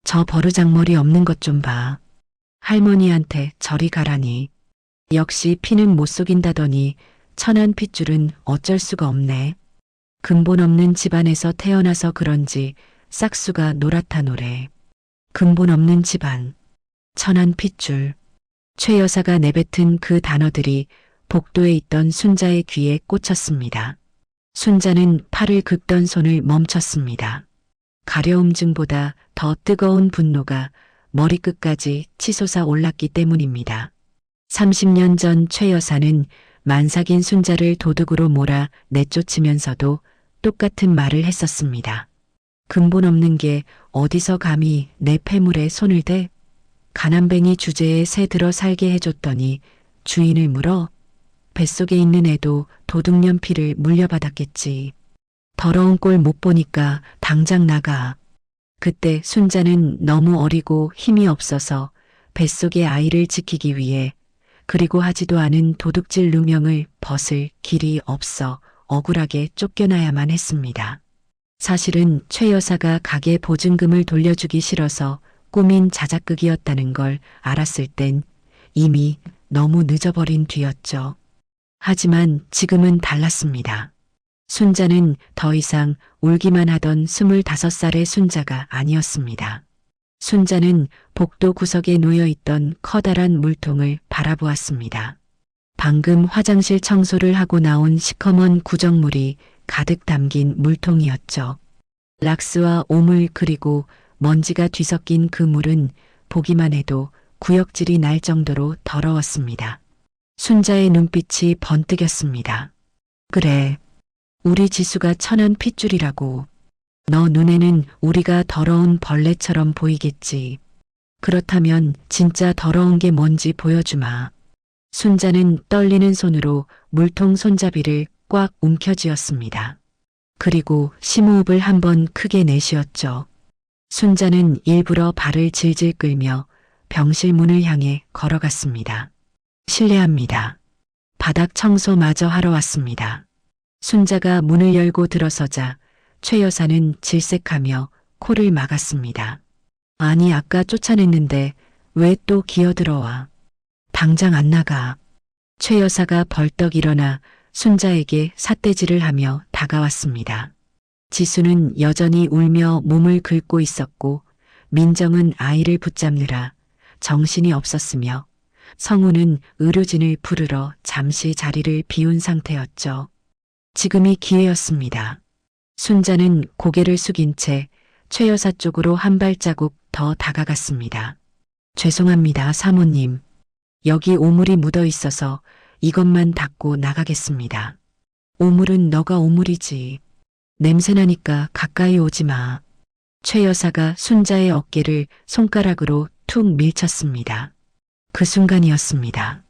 A: 저 버르장머리 없는 것 좀 봐. 할머니한테 저리 가라니. 역시 피는 못 속인다더니 천한 핏줄은 어쩔 수가 없네. 근본 없는 집안에서 태어나서 그런지 싹수가 노랗다 노래. 근본 없는 집안. 천한 핏줄. 최 여사가 내뱉은 그 단어들이 복도에 있던 순자의 귀에 꽂혔습니다. 순자는 팔을 긁던 손을 멈췄습니다. 가려움증보다 더 뜨거운 분노가 머리끝까지 치솟아 올랐기 때문입니다. 30년 전 최 여사는 만삭인 순자를 도둑으로 몰아 내쫓으면서도 똑같은 말을 했었습니다. 근본 없는 게 어디서 감히 내 폐물에 손을 대? 가난뱅이 주제에 새 들어 살게 해줬더니 주인을 물어? 뱃속에 있는 애도 도둑년 피를 물려받았겠지. 더러운 꼴 못 보니까 당장 나가. 그때 순자는 너무 어리고 힘이 없어서 뱃속의 아이를 지키기 위해 그리고 하지도 않은 도둑질 누명을 벗을 길이 없어 억울하게 쫓겨나야만 했습니다. 사실은 최 여사가 가게 보증금을 돌려주기 싫어서 꾸민 자작극이었다는 걸 알았을 땐 이미 너무 늦어버린 뒤였죠. 하지만 지금은 달랐습니다. 순자는 더 이상 울기만 하던 25살의 순자가 아니었습니다. 순자는 복도 구석에 놓여있던 커다란 물통을 바라보았습니다. 방금 화장실 청소를 하고 나온 시커먼 구정물이 가득 담긴 물통이었죠. 락스와 오물 그리고 먼지가 뒤섞인 그 물은 보기만 해도 구역질이 날 정도로 더러웠습니다. 순자의 눈빛이 번뜩였습니다. 그래, 우리 지수가 천연 핏줄이라고. 너 눈에는 우리가 더러운 벌레처럼 보이겠지. 그렇다면 진짜 더러운 게 뭔지 보여주마. 순자는 떨리는 손으로 물통 손잡이를 꽉 움켜쥐었습니다. 그리고 심호흡을 한번 크게 내쉬었죠. 순자는 일부러 발을 질질 끌며 병실 문을 향해 걸어갔습니다. 실례합니다. 바닥 청소마저 하러 왔습니다. 순자가 문을 열고 들어서자 최 여사는 질색하며 코를 막았습니다. 아니 아까 쫓아냈는데 왜 또 기어들어와. 당장 안 나가. 최 여사가 벌떡 일어나 순자에게 삿대질을 하며 다가왔습니다. 지수는 여전히 울며 몸을 긁고 있었고 민정은 아이를 붙잡느라 정신이 없었으며 성우는 의료진을 부르러 잠시 자리를 비운 상태였죠. 지금이 기회였습니다. 순자는 고개를 숙인 채 최 여사 쪽으로 한 발자국 더 다가갔습니다. 죄송합니다, 사모님. 여기 오물이 묻어 있어서 이것만 닦고 나가겠습니다. 오물은 너가 오물이지. 냄새나니까 가까이 오지 마. 최 여사가 순자의 어깨를 손가락으로 툭 밀쳤습니다. 그 순간이었습니다.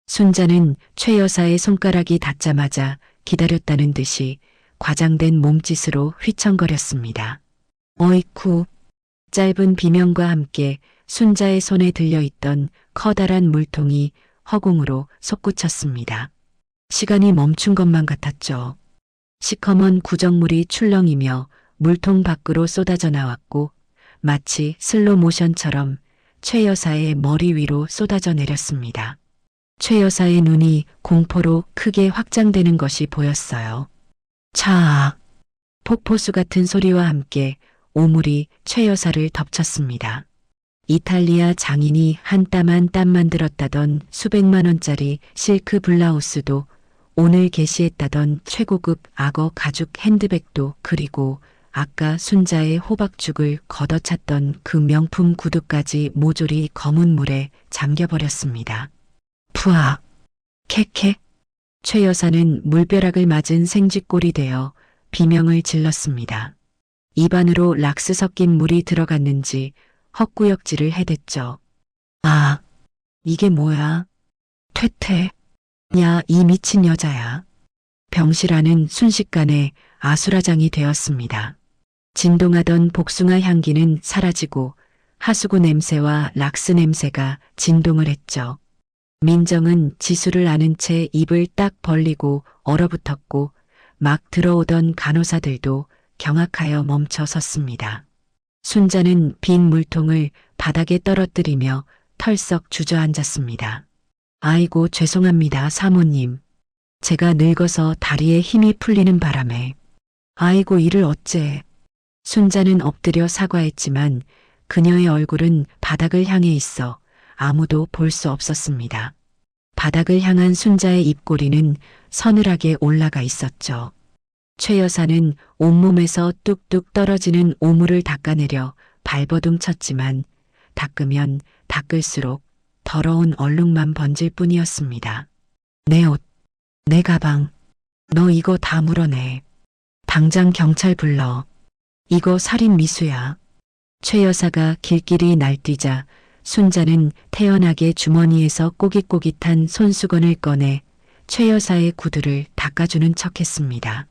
A: 순자는 최 여사의 손가락이 닿자마자 기다렸다는 듯이 과장된 몸짓으로 휘청거렸습니다. 어이쿠. 짧은 비명과 함께 순자의 손에 들려있던 커다란 물통이 허공으로 솟구쳤습니다. 시간이 멈춘 것만 같았죠. 시커먼 구정물이 출렁이며 물통 밖으로 쏟아져 나왔고 마치 슬로 모션처럼 최 여사의 머리 위로 쏟아져 내렸습니다. 최 여사의 눈이 공포로 크게 확장되는 것이 보였어요. 차악! 폭포수 같은 소리와 함께 오물이 최 여사를 덮쳤습니다. 이탈리아 장인이 한 땀 한 땀 만들었다던 수백만 원짜리 실크 블라우스도 오늘 게시했다던 최고급 악어 가죽 핸드백도 그리고 아까 순자의 호박죽을 걷어찼던 그 명품 구두까지 모조리 검은 물에 잠겨버렸습니다. 푸악! 캐캐! 최 여사는 물벼락을 맞은 생쥐꼴이 되어 비명을 질렀습니다. 입안으로 락스 섞인 물이 들어갔는지 헛구역질을 해댔죠. 아, 이게 뭐야? 퇴퇴. 야, 이 미친 여자야. 병실 안은 순식간에 아수라장이 되었습니다. 진동하던 복숭아 향기는 사라지고 하수구 냄새와 락스 냄새가 진동을 했죠. 민정은 지수를 안은 채 입을 딱 벌리고 얼어붙었고 막 들어오던 간호사들도 경악하여 멈춰 섰습니다. 순자는 빈 물통을 바닥에 떨어뜨리며 털썩 주저앉았습니다. 아이고 죄송합니다, 사모님. 제가 늙어서 다리에 힘이 풀리는 바람에. 아이고 이를 어째. 순자는 엎드려 사과했지만 그녀의 얼굴은 바닥을 향해 있어 아무도 볼 수 없었습니다. 바닥을 향한 순자의 입꼬리는 서늘하게 올라가 있었죠. 최 여사는 온몸에서 뚝뚝 떨어지는 오물을 닦아내려 발버둥 쳤지만 닦으면 닦을수록 더러운 얼룩만 번질 뿐이었습니다. 내 옷, 내 가방, 너 이거 다 물어내. 당장 경찰 불러. 이거 살인 미수야. 최 여사가 길길이 날뛰자 순자는 태연하게 주머니에서 꼬깃꼬깃한 손수건을 꺼내 최 여사의 구두를 닦아주는 척했습니다.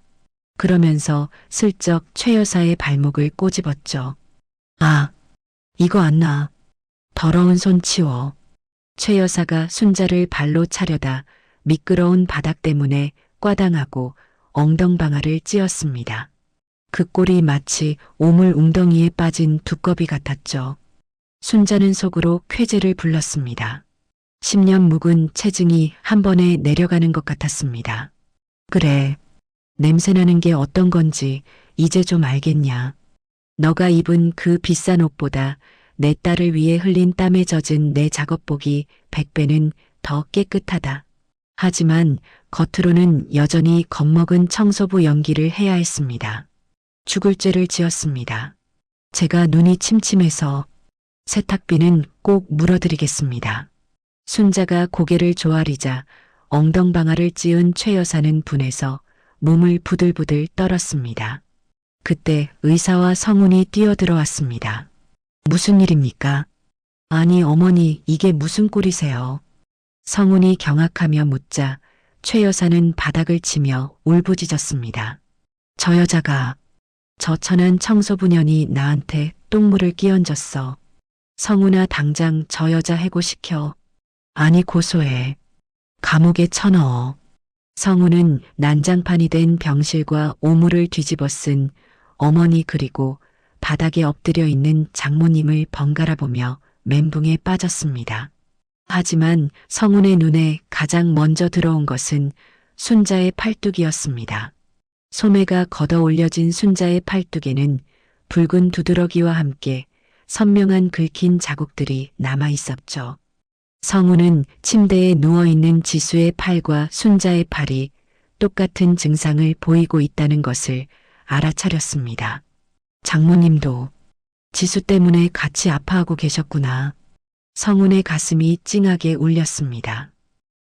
A: 그러면서 슬쩍 최 여사의 발목을 꼬집었죠. 아, 이거 안 나. 더러운 손 치워. 최 여사가 순자를 발로 차려다 미끄러운 바닥 때문에 꽈당하고 엉덩방아를 찧었습니다. 그 꼴이 마치 오물 웅덩이에 빠진 두꺼비 같았죠. 순자는 속으로 쾌재를 불렀습니다. 10년 묵은 체증이 한 번에 내려가는 것 같았습니다. 그래, 냄새나는 게 어떤 건지 이제 좀 알겠냐. 너가 입은 그 비싼 옷보다 내 딸을 위해 흘린 땀에 젖은 내 작업복이 100배는 더 깨끗하다. 하지만 겉으로는 여전히 겁먹은 청소부 연기를 해야 했습니다. 죽을 죄를 지었습니다. 제가 눈이 침침해서 세탁비는 꼭 물어드리겠습니다. 순자가 고개를 조아리자 엉덩방아를 찧은 최 여사는 분해서 몸을 부들부들 떨었습니다. 그때 의사와 성운이 뛰어들어왔습니다. 무슨 일입니까? 아니 어머니 이게 무슨 꼴이세요? 성운이 경악하며 묻자 최 여사는 바닥을 치며 울부짖었습니다. 저 여자가 저 천한 청소부년이 나한테 똥물을 끼얹었어. 성운아 당장 저 여자 해고시켜. 아니 고소해. 감옥에 쳐넣어. 성운은 난장판이 된 병실과 오물을 뒤집어 쓴 어머니 그리고 바닥에 엎드려 있는 장모님을 번갈아 보며 멘붕에 빠졌습니다. 하지만 성운의 눈에 가장 먼저 들어온 것은 순자의 팔뚝이었습니다. 소매가 걷어 올려진 순자의 팔뚝에는 붉은 두드러기와 함께 선명한 긁힌 자국들이 남아 있었죠. 성운은 침대에 누워있는 지수의 팔과 순자의 팔이 똑같은 증상을 보이고 있다는 것을 알아차렸습니다. 장모님도 지수 때문에 같이 아파하고 계셨구나. 성운의 가슴이 찡하게 울렸습니다.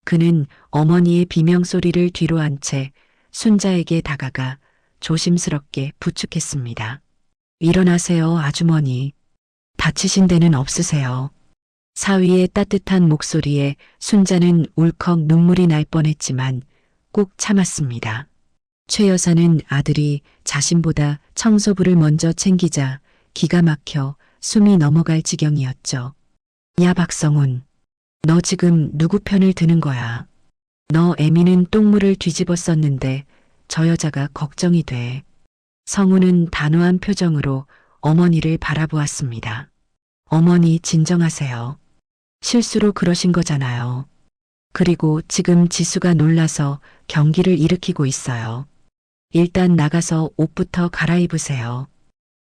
A: 그는 어머니의 비명소리를 뒤로 한 채 순자에게 다가가 조심스럽게 부축했습니다. 일어나세요, 아주머니. 다치신 데는 없으세요. 사위의 따뜻한 목소리에 순자는 울컥 눈물이 날 뻔했지만 꾹 참았습니다. 최 여사는 아들이 자신보다 청소부를 먼저 챙기자 기가 막혀 숨이 넘어갈 지경이었죠. 야 박성훈, 너 지금 누구 편을 드는 거야? 너 애미는 똥물을 뒤집어 썼는데 저 여자가 걱정이 돼. 성훈은 단호한 표정으로 어머니를 바라보았습니다. 어머니 진정하세요. 실수로 그러신 거잖아요. 그리고 지금 지수가 놀라서 경기를 일으키고 있어요. 일단 나가서 옷부터 갈아입으세요.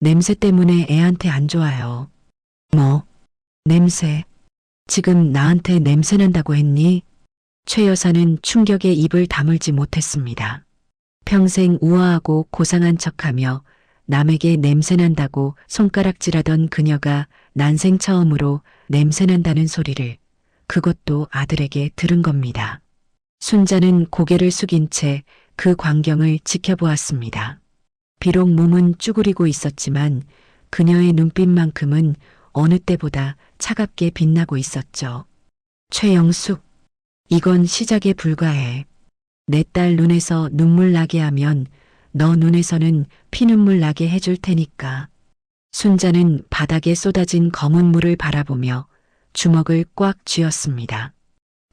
A: 냄새 때문에 애한테 안 좋아요. 뭐? 냄새? 지금 나한테 냄새 난다고 했니? 최 여사는 충격에 입을 다물지 못했습니다. 평생 우아하고 고상한 척하며 남에게 냄새난다고 손가락질하던 그녀가 난생 처음으로 냄새난다는 소리를 그것도 아들에게 들은 겁니다. 순자는 고개를 숙인 채 그 광경을 지켜보았습니다. 비록 몸은 쭈그리고 있었지만 그녀의 눈빛만큼은 어느 때보다 차갑게 빛나고 있었죠. 최영숙, 이건 시작에 불과해. 내 딸 눈에서 눈물 나게 하면 너 눈에서는 피눈물 나게 해줄 테니까. 순자는 바닥에 쏟아진 검은 물을 바라보며 주먹을 꽉 쥐었습니다.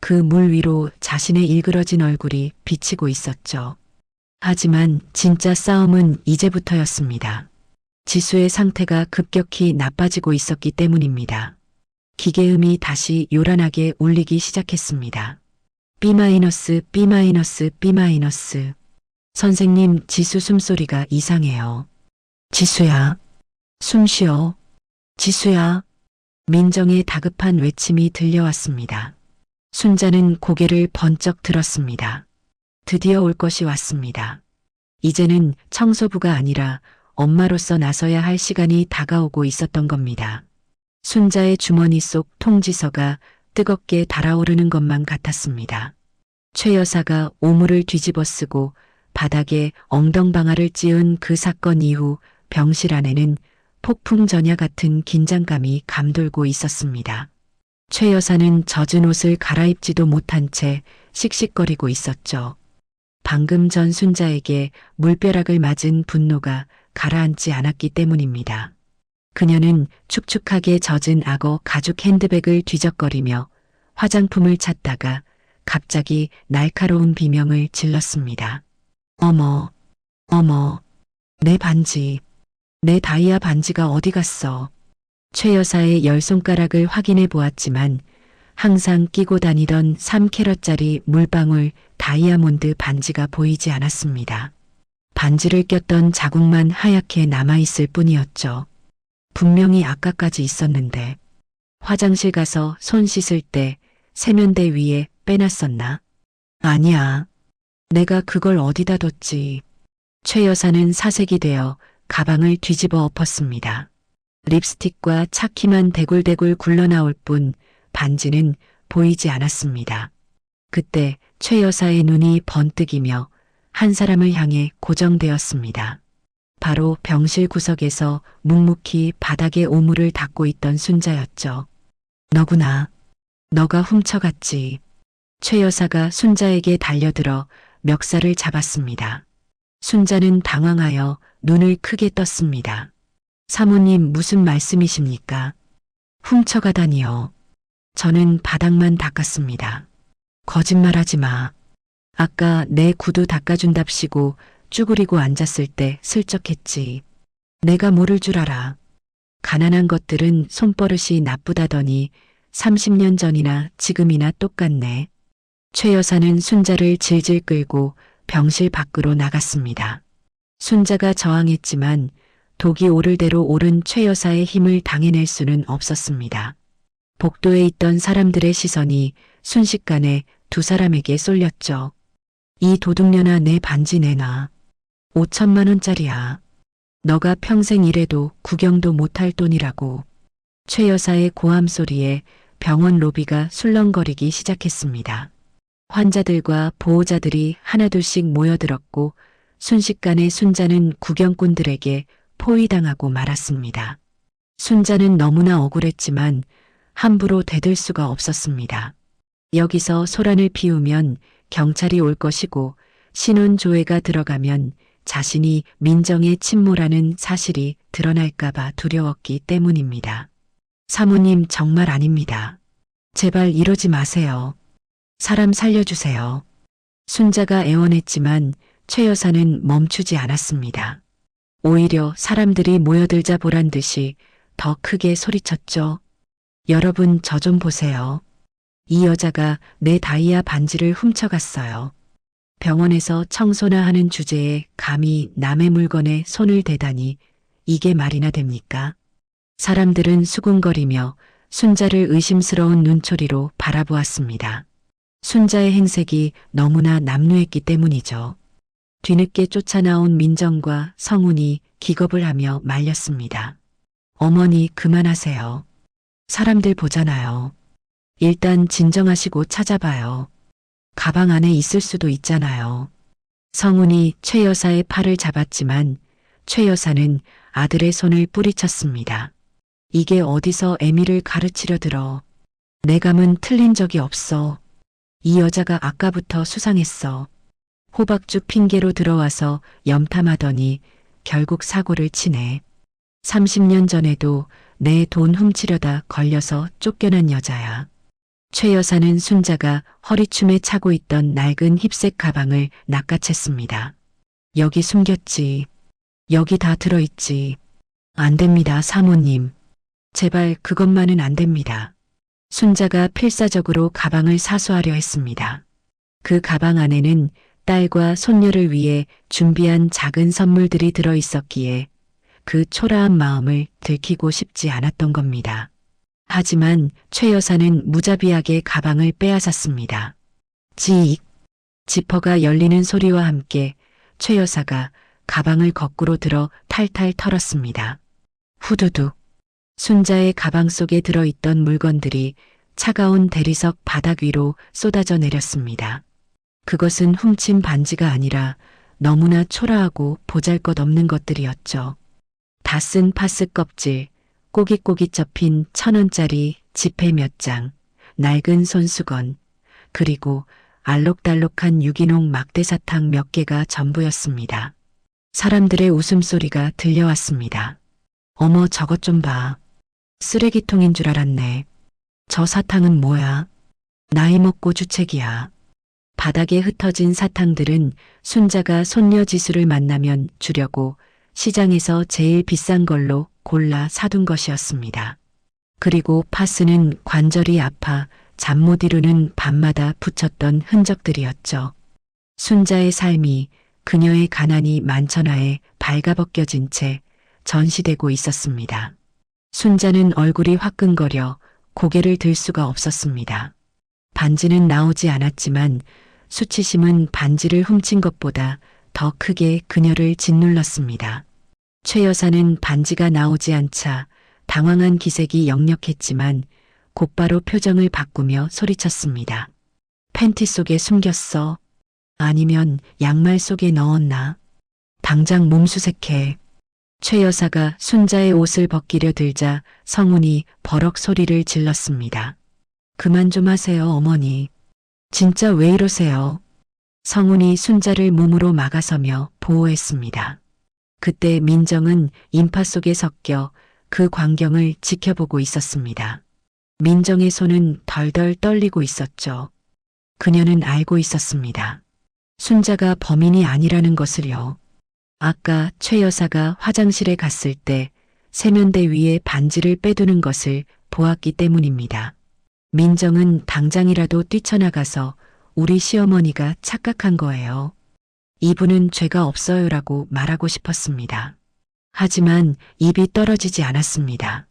A: 그 물 위로 자신의 일그러진 얼굴이 비치고 있었죠. 하지만 진짜 싸움은 이제부터였습니다. 지수의 상태가 급격히 나빠지고 있었기 때문입니다. 기계음이 다시 요란하게 울리기 시작했습니다. B-, B-, B-. 선생님, 지수 숨소리가 이상해요. 지수야, 숨 쉬어. 지수야. 민정의 다급한 외침이 들려왔습니다. 순자는 고개를 번쩍 들었습니다. 드디어 올 것이 왔습니다. 이제는 청소부가 아니라 엄마로서 나서야 할 시간이 다가오고 있었던 겁니다. 순자의 주머니 속 통지서가 뜨겁게 달아오르는 것만 같았습니다. 최 여사가 오물을 뒤집어 쓰고 바닥에 엉덩방아를 찧은 그 사건 이후 병실 안에는 폭풍 전야 같은 긴장감이 감돌고 있었습니다. 최 여사는 젖은 옷을 갈아입지도 못한 채 씩씩거리고 있었죠. 방금 전 순자에게 물벼락을 맞은 분노가 가라앉지 않았기 때문입니다. 그녀는 축축하게 젖은 악어 가죽 핸드백을 뒤적거리며 화장품을 찾다가 갑자기 날카로운 비명을 질렀습니다. 어머, 어머, 내 반지, 내 다이아 반지가 어디 갔어? 최 여사의 열 손가락을 확인해 보았지만 항상 끼고 다니던 3캐럿짜리 물방울 다이아몬드 반지가 보이지 않았습니다. 반지를 꼈던 자국만 하얗게 남아있을 뿐이었죠. 분명히 아까까지 있었는데 화장실 가서 손 씻을 때 세면대 위에 빼놨었나? 아니야. 내가 그걸 어디다 뒀지. 최 여사는 사색이 되어 가방을 뒤집어 엎었습니다. 립스틱과 차키만 대굴대굴 굴러나올 뿐 반지는 보이지 않았습니다. 그때 최 여사의 눈이 번뜩이며 한 사람을 향해 고정되었습니다. 바로 병실 구석에서 묵묵히 바닥에 오물을 닦고 있던 순자였죠. 너구나. 너가 훔쳐갔지. 최 여사가 순자에게 달려들어 멱살을 잡았습니다. 순자는 당황하여 눈을 크게 떴습니다. 사모님 무슨 말씀이십니까? 훔쳐가다니요. 저는 바닥만 닦았습니다. 거짓말하지 마. 아까 내 구두 닦아준답시고 쭈그리고 앉았을 때 슬쩍 했지. 내가 모를 줄 알아. 가난한 것들은 손버릇이 나쁘다더니 30년 전이나 지금이나 똑같네. 최 여사는 순자를 질질 끌고 병실 밖으로 나갔습니다. 순자가 저항했지만 독이 오를 대로 오른 최 여사의 힘을 당해낼 수는 없었습니다. 복도에 있던 사람들의 시선이 순식간에 두 사람에게 쏠렸죠. 이 도둑년아 내 반지 내놔. 5천만 원짜리야. 너가 평생 일해도 구경도 못할 돈이라고. 최 여사의 고함 소리에 병원 로비가 술렁거리기 시작했습니다. 환자들과 보호자들이 하나둘씩 모여들었고 순식간에 순자는 구경꾼들에게 포위당하고 말았습니다. 순자는 너무나 억울했지만 함부로 대들 수가 없었습니다. 여기서 소란을 피우면 경찰이 올 것이고 신원조회가 들어가면 자신이 민정에 침몰하는 사실이 드러날까봐 두려웠기 때문입니다. 사모님 정말 아닙니다. 제발 이러지 마세요. 사람 살려주세요. 순자가 애원했지만 최 여사는 멈추지 않았습니다. 오히려 사람들이 모여들자 보란 듯이 더 크게 소리쳤죠. 여러분 저 좀 보세요. 이 여자가 내 다이아 반지를 훔쳐갔어요. 병원에서 청소나 하는 주제에 감히 남의 물건에 손을 대다니 이게 말이나 됩니까? 사람들은 수군거리며 순자를 의심스러운 눈초리로 바라보았습니다. 순자의 행색이 너무나 남루했기 때문이죠. 뒤늦게 쫓아나온 민정과 성훈이 기겁을 하며 말렸습니다. 어머니 그만하세요. 사람들 보잖아요. 일단 진정하시고 찾아봐요. 가방 안에 있을 수도 있잖아요. 성훈이 최 여사의 팔을 잡았지만 최 여사는 아들의 손을 뿌리쳤습니다. 이게 어디서 애미를 가르치려 들어. 내 감은 틀린 적이 없어. 이 여자가 아까부터 수상했어. 호박죽 핑계로 들어와서 염탐하더니 결국 사고를 치네. 30년 전에도 내 돈 훔치려다 걸려서 쫓겨난 여자야. 최 여사는 순자가 허리춤에 차고 있던 낡은 힙색 가방을 낚아챘습니다. 여기 숨겼지. 여기 다 들어있지. 안 됩니다, 사모님. 제발 그것만은 안 됩니다. 순자가 필사적으로 가방을 사수하려 했습니다. 그 가방 안에는 딸과 손녀를 위해 준비한 작은 선물들이 들어있었기에 그 초라한 마음을 들키고 싶지 않았던 겁니다. 하지만 최 여사는 무자비하게 가방을 빼앗았습니다. 지익! 지퍼가 열리는 소리와 함께 최 여사가 가방을 거꾸로 들어 탈탈 털었습니다. 후두둑! 순자의 가방 속에 들어있던 물건들이 차가운 대리석 바닥 위로 쏟아져 내렸습니다. 그것은 훔친 반지가 아니라 너무나 초라하고 보잘것없는 것들이었죠. 다 쓴 파스 껍질, 꼬깃꼬깃 접힌 1,000원짜리 지폐 몇 장, 낡은 손수건, 그리고 알록달록한 유기농 막대사탕 몇 개가 전부였습니다. 사람들의 웃음소리가 들려왔습니다. 어머 저것 좀 봐. 쓰레기통인 줄 알았네. 저 사탕은 뭐야? 나이 먹고 주책이야. 바닥에 흩어진 사탕들은 순자가 손녀 지수를 만나면 주려고 시장에서 제일 비싼 걸로 골라 사둔 것이었습니다. 그리고 파스는 관절이 아파 잠 못 이루는 밤마다 붙였던 흔적들이었죠. 순자의 삶이 그녀의 가난이 만천하에 발가벗겨진 채 전시되고 있었습니다. 순자는 얼굴이 화끈거려 고개를 들 수가 없었습니다. 반지는 나오지 않았지만 수치심은 반지를 훔친 것보다 더 크게 그녀를 짓눌렀습니다. 최 여사는 반지가 나오지 않자 당황한 기색이 역력했지만 곧바로 표정을 바꾸며 소리쳤습니다. 팬티 속에 숨겼어. 아니면 양말 속에 넣었나? 당장 몸수색해. 최 여사가 순자의 옷을 벗기려 들자 성훈이 버럭 소리를 질렀습니다. 그만 좀 하세요, 어머니. 진짜 왜 이러세요? 성훈이 순자를 몸으로 막아서며 보호했습니다. 그때 민정은 인파 속에 섞여 그 광경을 지켜보고 있었습니다. 민정의 손은 덜덜 떨리고 있었죠. 그녀는 알고 있었습니다. 순자가 범인이 아니라는 것을요. 아까 최 여사가 화장실에 갔을 때 세면대 위에 반지를 빼두는 것을 보았기 때문입니다. 민정은 당장이라도 뛰쳐나가서 우리 시어머니가 착각한 거예요. 이분은 죄가 없어요라고 말하고 싶었습니다. 하지만 입이 떨어지지 않았습니다.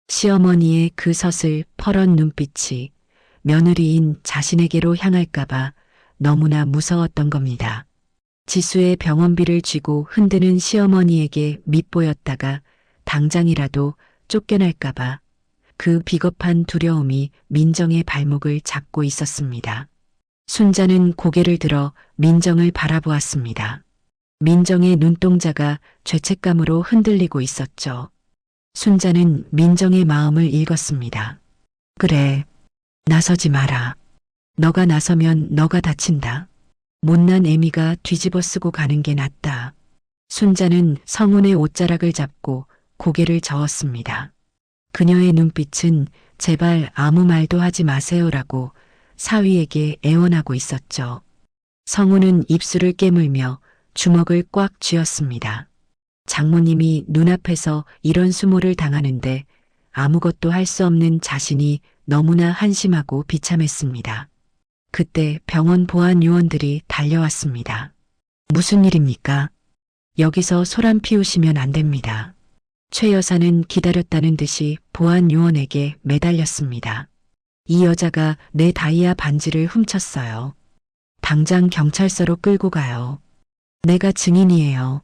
A: 시어머니의 그 서슬 퍼런 눈빛이 며느리인 자신에게로 향할까봐 너무나 무서웠던 겁니다. 지수의 병원비를 쥐고 흔드는 시어머니에게 밉보였다가 당장이라도 쫓겨날까봐 그 비겁한 두려움이 민정의 발목을 잡고 있었습니다. 순자는 고개를 들어 민정을 바라보았습니다. 민정의 눈동자가 죄책감으로 흔들리고 있었죠. 순자는 민정의 마음을 읽었습니다. 그래, 나서지 마라. 너가 나서면 너가 다친다. 못난 애미가 뒤집어 쓰고 가는 게 낫다. 순자는 성훈의 옷자락을 잡고 고개를 저었습니다. 그녀의 눈빛은 제발 아무 말도 하지 마세요라고 사위에게 애원하고 있었죠. 성훈은 입술을 깨물며 주먹을 꽉 쥐었습니다. 장모님이 눈앞에서 이런 수모를 당하는데 아무것도 할 수 없는 자신이 너무나 한심하고 비참했습니다. 그때 병원 보안 요원들이 달려왔습니다. 무슨 일입니까? 여기서 소란 피우시면 안 됩니다. 최 여사는 기다렸다는 듯이 보안 요원에게 매달렸습니다. 이 여자가 내 다이아 반지를 훔쳤어요. 당장 경찰서로 끌고 가요. 내가 증인이에요.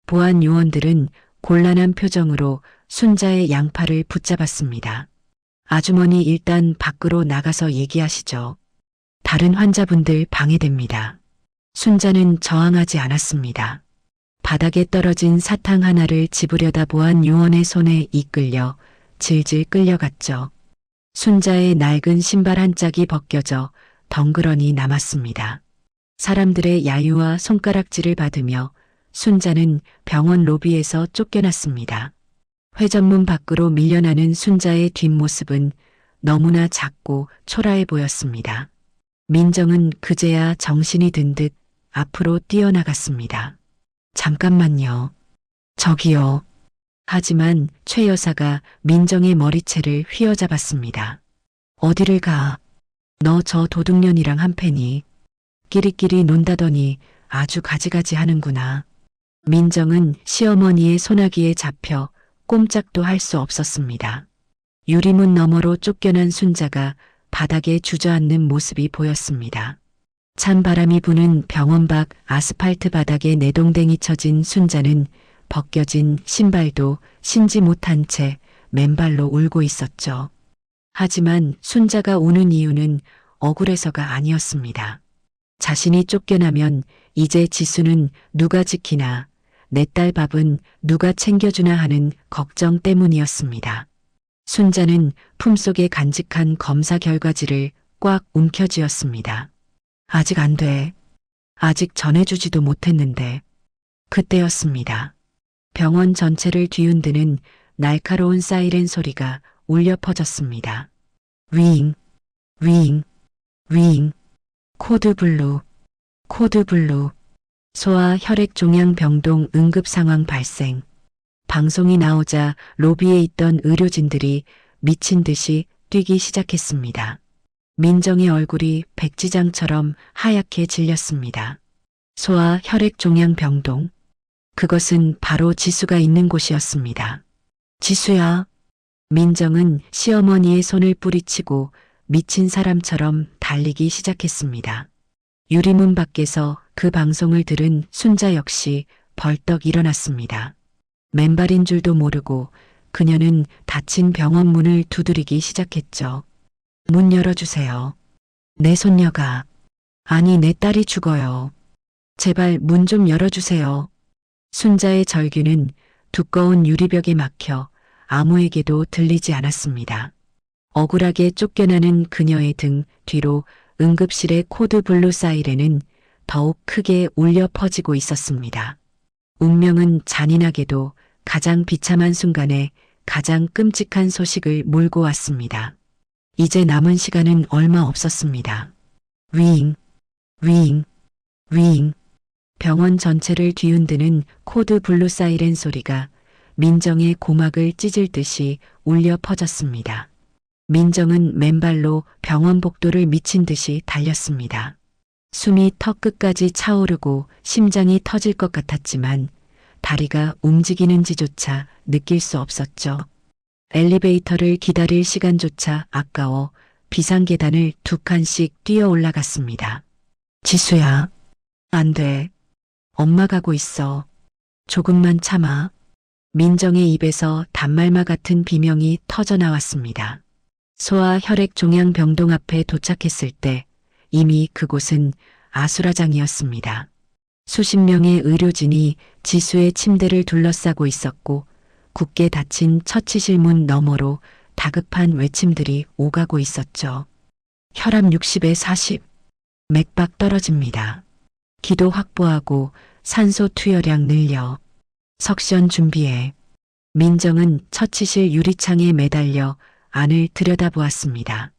A: 보안 요원들은 곤란한 표정으로 순자의 양팔을 붙잡았습니다. 아주머니 일단 밖으로 나가서 얘기하시죠. 다른 환자분들 방해됩니다. 순자는 저항하지 않았습니다. 바닥에 떨어진 사탕 하나를 집으려다 보안 요원의 손에 이끌려 질질 끌려갔죠. 순자의 낡은 신발 한 짝이 벗겨져 덩그러니 남았습니다. 사람들의 야유와 손가락질을 받으며 순자는 병원 로비에서 쫓겨났습니다. 회전문 밖으로 밀려나는 순자의 뒷모습은 너무나 작고 초라해 보였습니다. 민정은 그제야 정신이 든 듯 앞으로 뛰어나갔습니다. 잠깐만요. 저기요. 하지만 최 여사가 민정의 머리채를 휘어잡았습니다. 어디를 가? 너 저 도둑년이랑 한패니? 끼리끼리 논다더니 아주 가지가지 하는구나. 민정은 시어머니의 소나기에 잡혀 꼼짝도 할 수 없었습니다. 유리문 너머로 쫓겨난 순자가 바닥에 주저앉는 모습이 보였습니다. 찬 바람이 부는 병원 밖 아스팔트 바닥에 내동댕이 쳐진 순자는 벗겨진 신발도 신지 못한 채 맨발로 울고 있었죠. 하지만 순자가 우는 이유는 억울해서가 아니었습니다. 자신이 쫓겨나면 이제 지수는 누가 지키나 내 딸 밥은 누가 챙겨주나 하는 걱정 때문이었습니다. 순자는 품속에 간직한 검사 결과지를 꽉 움켜쥐었습니다. 아직 안 돼. 아직 전해주지도 못했는데. 그때였습니다. 병원 전체를 뒤흔드는 날카로운 사이렌 소리가 울려 퍼졌습니다. 윙, 윙, 윙. 코드 블루, 코드 블루. 소아 혈액 종양 병동 응급 상황 발생. 방송이 나오자 로비에 있던 의료진들이 미친 듯이 뛰기 시작했습니다. 민정의 얼굴이 백지장처럼 하얗게 질렸습니다. 소아 혈액 종양 병동. 그것은 바로 지수가 있는 곳이었습니다. 지수야. 민정은 시어머니의 손을 뿌리치고 미친 사람처럼 달리기 시작했습니다. 유리문 밖에서 그 방송을 들은 순자 역시 벌떡 일어났습니다. 맨발인 줄도 모르고 그녀는 닫힌 병원 문을 두드리기 시작했죠. 문 열어주세요. 내 손녀가, 아니 내 딸이 죽어요. 제발 문 좀 열어주세요. 순자의 절규는 두꺼운 유리벽에 막혀 아무에게도 들리지 않았습니다. 억울하게 쫓겨나는 그녀의 등 뒤로 응급실의 코드 블루 사이렌은 더욱 크게 울려 퍼지고 있었습니다. 운명은 잔인하게도 가장 비참한 순간에 가장 끔찍한 소식을 몰고 왔습니다. 이제 남은 시간은 얼마 없었습니다. 윙, 윙, 윙. 병원 전체를 뒤흔드는 코드 블루 사이렌 소리가 민정의 고막을 찢을 듯이 울려 퍼졌습니다. 민정은 맨발로 병원 복도를 미친 듯이 달렸습니다. 숨이 턱 끝까지 차오르고 심장이 터질 것 같았지만 다리가 움직이는지조차 느낄 수 없었죠. 엘리베이터를 기다릴 시간조차 아까워 비상계단을 2칸씩 뛰어 올라갔습니다. 지수야, 안 돼. 엄마 가고 있어. 조금만 참아. 민정의 입에서 단말마 같은 비명이 터져 나왔습니다. 소아 혈액 종양 병동 앞에 도착했을 때 이미 그곳은 아수라장이었습니다. 수십 명의 의료진이 지수의 침대를 둘러싸고 있었고 굳게 닫힌 처치실 문 너머로 다급한 외침들이 오가고 있었죠. 혈압 60에 40. 맥박 떨어집니다. 기도 확보하고 산소 투여량 늘려. 석션 준비해. 민정은 처치실 유리창에 매달려 안을 들여다보았습니다.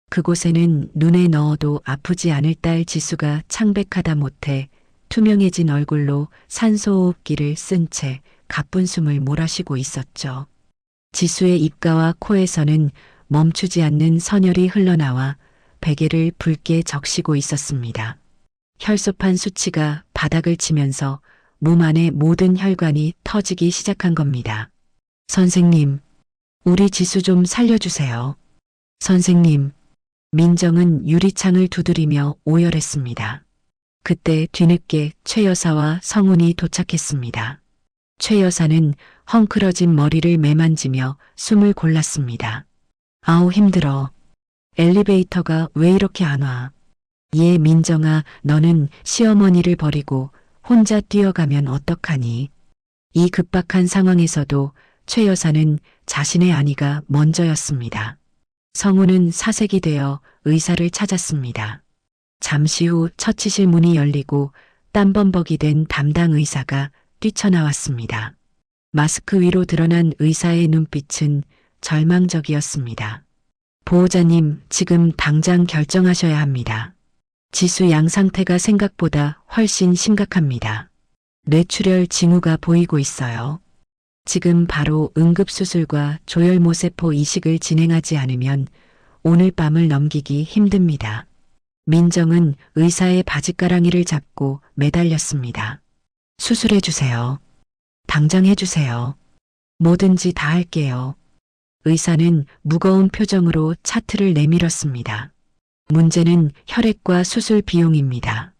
A: 그곳에는 눈에 넣어도 아프지 않을 딸 지수가 창백하다 못해 투명해진 얼굴로 산소호흡기를 쓴 채 가쁜 숨을 몰아쉬고 있었죠. 지수의 입가와 코에서는 멈추지 않는 선혈이 흘러나와 베개를 붉게 적시고 있었습니다. 혈소판 수치가 바닥을 치면서 몸 안의 모든 혈관이 터지기 시작한 겁니다. 선생님, 우리 지수 좀 살려주세요. 선생님, 민정은 유리창을 두드리며 오열했습니다. 그때 뒤늦게 최 여사와 성훈이 도착했습니다. 최 여사는 헝클어진 머리를 매만지며 숨을 골랐습니다. 아우 힘들어. 엘리베이터가 왜 이렇게 안 와. 얘 민정아, 너는 시어머니를 버리고 혼자 뛰어가면 어떡하니. 이 급박한 상황에서도 최 여사는 자신의 아니가 먼저였습니다. 성우는 사색이 되어 의사를 찾았습니다. 잠시 후 처치실 문이 열리고 땀범벅이 된 담당 의사가 뛰쳐나왔습니다. 마스크 위로 드러난 의사의 눈빛은 절망적이었습니다. 보호자님, 지금 당장 결정하셔야 합니다. 지수 양 상태가 생각보다 훨씬 심각합니다. 뇌출혈 징후가 보이고 있어요. 지금 바로 응급수술과 조혈모세포 이식을 진행하지 않으면 오늘 밤을 넘기기 힘듭니다. 민정은 의사의 바짓가랑이를 잡고 매달렸습니다. 수술해주세요. 당장 해주세요. 뭐든지 다 할게요. 의사는 무거운 표정으로 차트를 내밀었습니다. 문제는 혈액과 수술 비용입니다.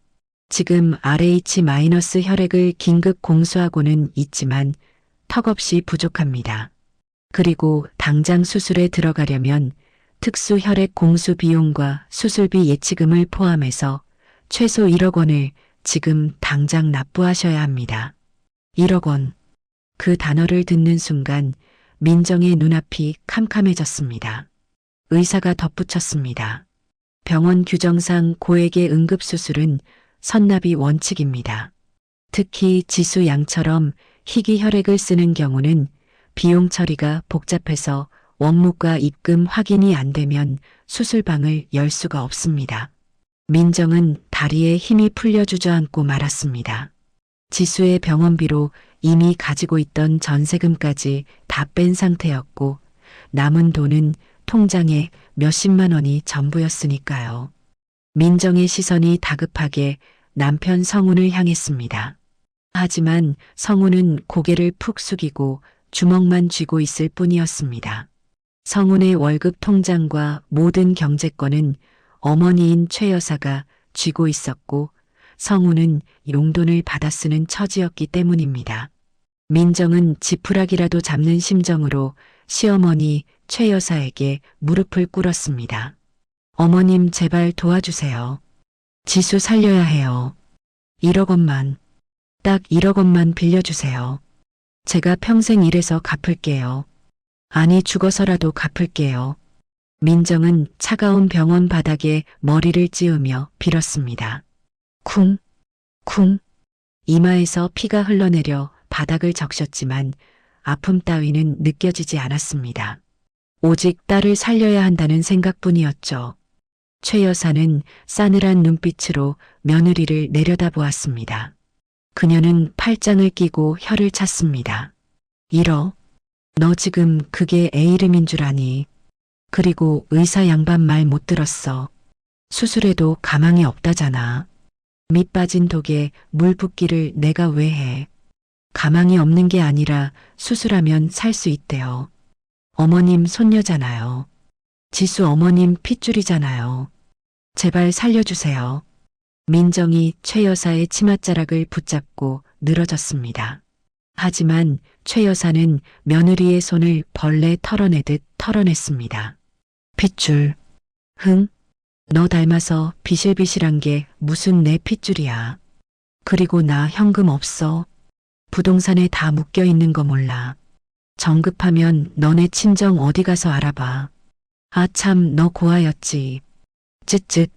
A: 지금 RH- 혈액을 긴급 공수하고는 있지만 턱없이 부족합니다. 그리고 당장 수술에 들어가려면 특수 혈액 공수 비용과 수술비 예치금을 포함해서 최소 1억 원을 지금 당장 납부하셔야 합니다. 1억 원. 그 단어를 듣는 순간 민정의 눈앞이 캄캄해졌습니다. 의사가 덧붙였습니다. 병원 규정상 고액의 응급수술은 선납이 원칙입니다. 특히 지수 양처럼 희귀 혈액을 쓰는 경우는 비용 처리가 복잡해서 원무과 입금 확인이 안 되면 수술방을 열 수가 없습니다. 민정은 다리에 힘이 풀려 주저앉고 말았습니다. 지수의 병원비로 이미 가지고 있던 전세금까지 다 뺀 상태였고 남은 돈은 통장에 몇십만 원이 전부였으니까요. 민정의 시선이 다급하게 남편 성훈을 향했습니다. 하지만 성훈은 고개를 푹 숙이고 주먹만 쥐고 있을 뿐이었습니다. 성훈의 월급 통장과 모든 경제권은 어머니인 최 여사가 쥐고 있었고 성훈은 용돈을 받아 쓰는 처지였기 때문입니다. 민정은 지푸라기라도 잡는 심정으로 시어머니 최 여사에게 무릎을 꿇었습니다. 어머님 제발 도와주세요. 지수 살려야 해요. 1억 원만, 딱 1억 원만 빌려주세요. 제가 평생 일해서 갚을게요. 아니 죽어서라도 갚을게요. 민정은 차가운 병원 바닥에 머리를 찌우며 빌었습니다. 쿵, 쿵. 이마에서 피가 흘러내려 바닥을 적셨지만 아픔 따위는 느껴지지 않았습니다. 오직 딸을 살려야 한다는 생각뿐이었죠. 최 여사는 싸늘한 눈빛으로 며느리를 내려다보았습니다. 그녀는 팔짱을 끼고 혀를 찼습니다. 잃어. 너 지금 그게 애 이름인 줄 아니. 그리고 의사 양반 말 못 들었어. 수술해도 가망이 없다잖아. 밑 빠진 독에 물 붓기를 내가 왜 해. 가망이 없는 게 아니라 수술하면 살 수 있대요. 어머님 손녀잖아요. 지수 어머님 핏줄이잖아요. 제발 살려주세요. 민정이 최 여사의 치맛자락을 붙잡고 늘어졌습니다. 하지만 최 여사는 며느리의 손을 벌레 털어내듯 털어냈습니다. 핏줄. 흥? 너 닮아서 비실비실한 게 무슨 내 핏줄이야. 그리고 나 현금 없어. 부동산에 다 묶여 있는 거 몰라. 정급하면 너네 친정 어디 가서 알아봐. 아 참 너 고아였지. 쯧쯧.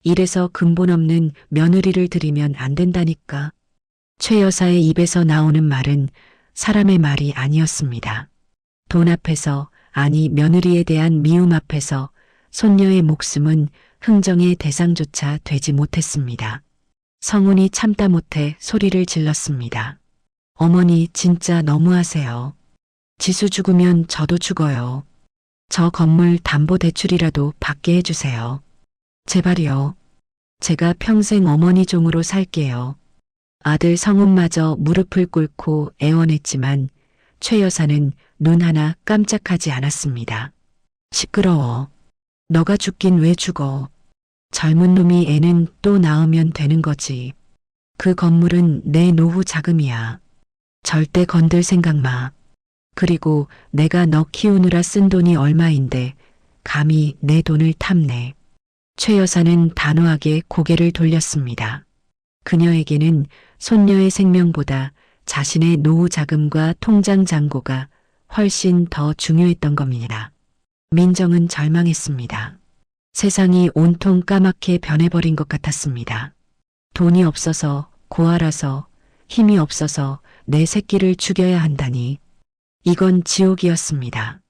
A: 이래서 근본 없는 며느리를 들이면 안 된다니까. 최 여사의 입에서 나오는 말은 사람의 말이 아니었습니다. 돈 앞에서 아니 며느리에 대한 미움 앞에서 손녀의 목숨은 흥정의 대상조차 되지 못했습니다. 성훈이 참다 못해 소리를 질렀습니다. 어머니 진짜 너무하세요. 지수 죽으면 저도 죽어요. 저 건물 담보대출이라도 받게 해주세요. 제발요. 제가 평생 어머니 종으로 살게요. 아들 성훈마저 무릎을 꿇고 애원했지만 최 여사는 눈 하나 깜짝하지 않았습니다. 시끄러워. 너가 죽긴 왜 죽어. 젊은 놈이 애는 또 낳으면 되는 거지. 그 건물은 내 노후 자금이야. 절대 건들 생각 마. 그리고 내가 너 키우느라 쓴 돈이 얼마인데 감히 내 돈을 탐내. 최 여사는 단호하게 고개를 돌렸습니다. 그녀에게는 손녀의 생명보다 자신의 노후 자금과 통장 잔고가 훨씬 더 중요했던 겁니다. 민정은 절망했습니다. 세상이 온통 까맣게 변해버린 것 같았습니다. 돈이 없어서 고아라서 힘이 없어서 내 새끼를 죽여야 한다니. 이건 지옥이었습니다.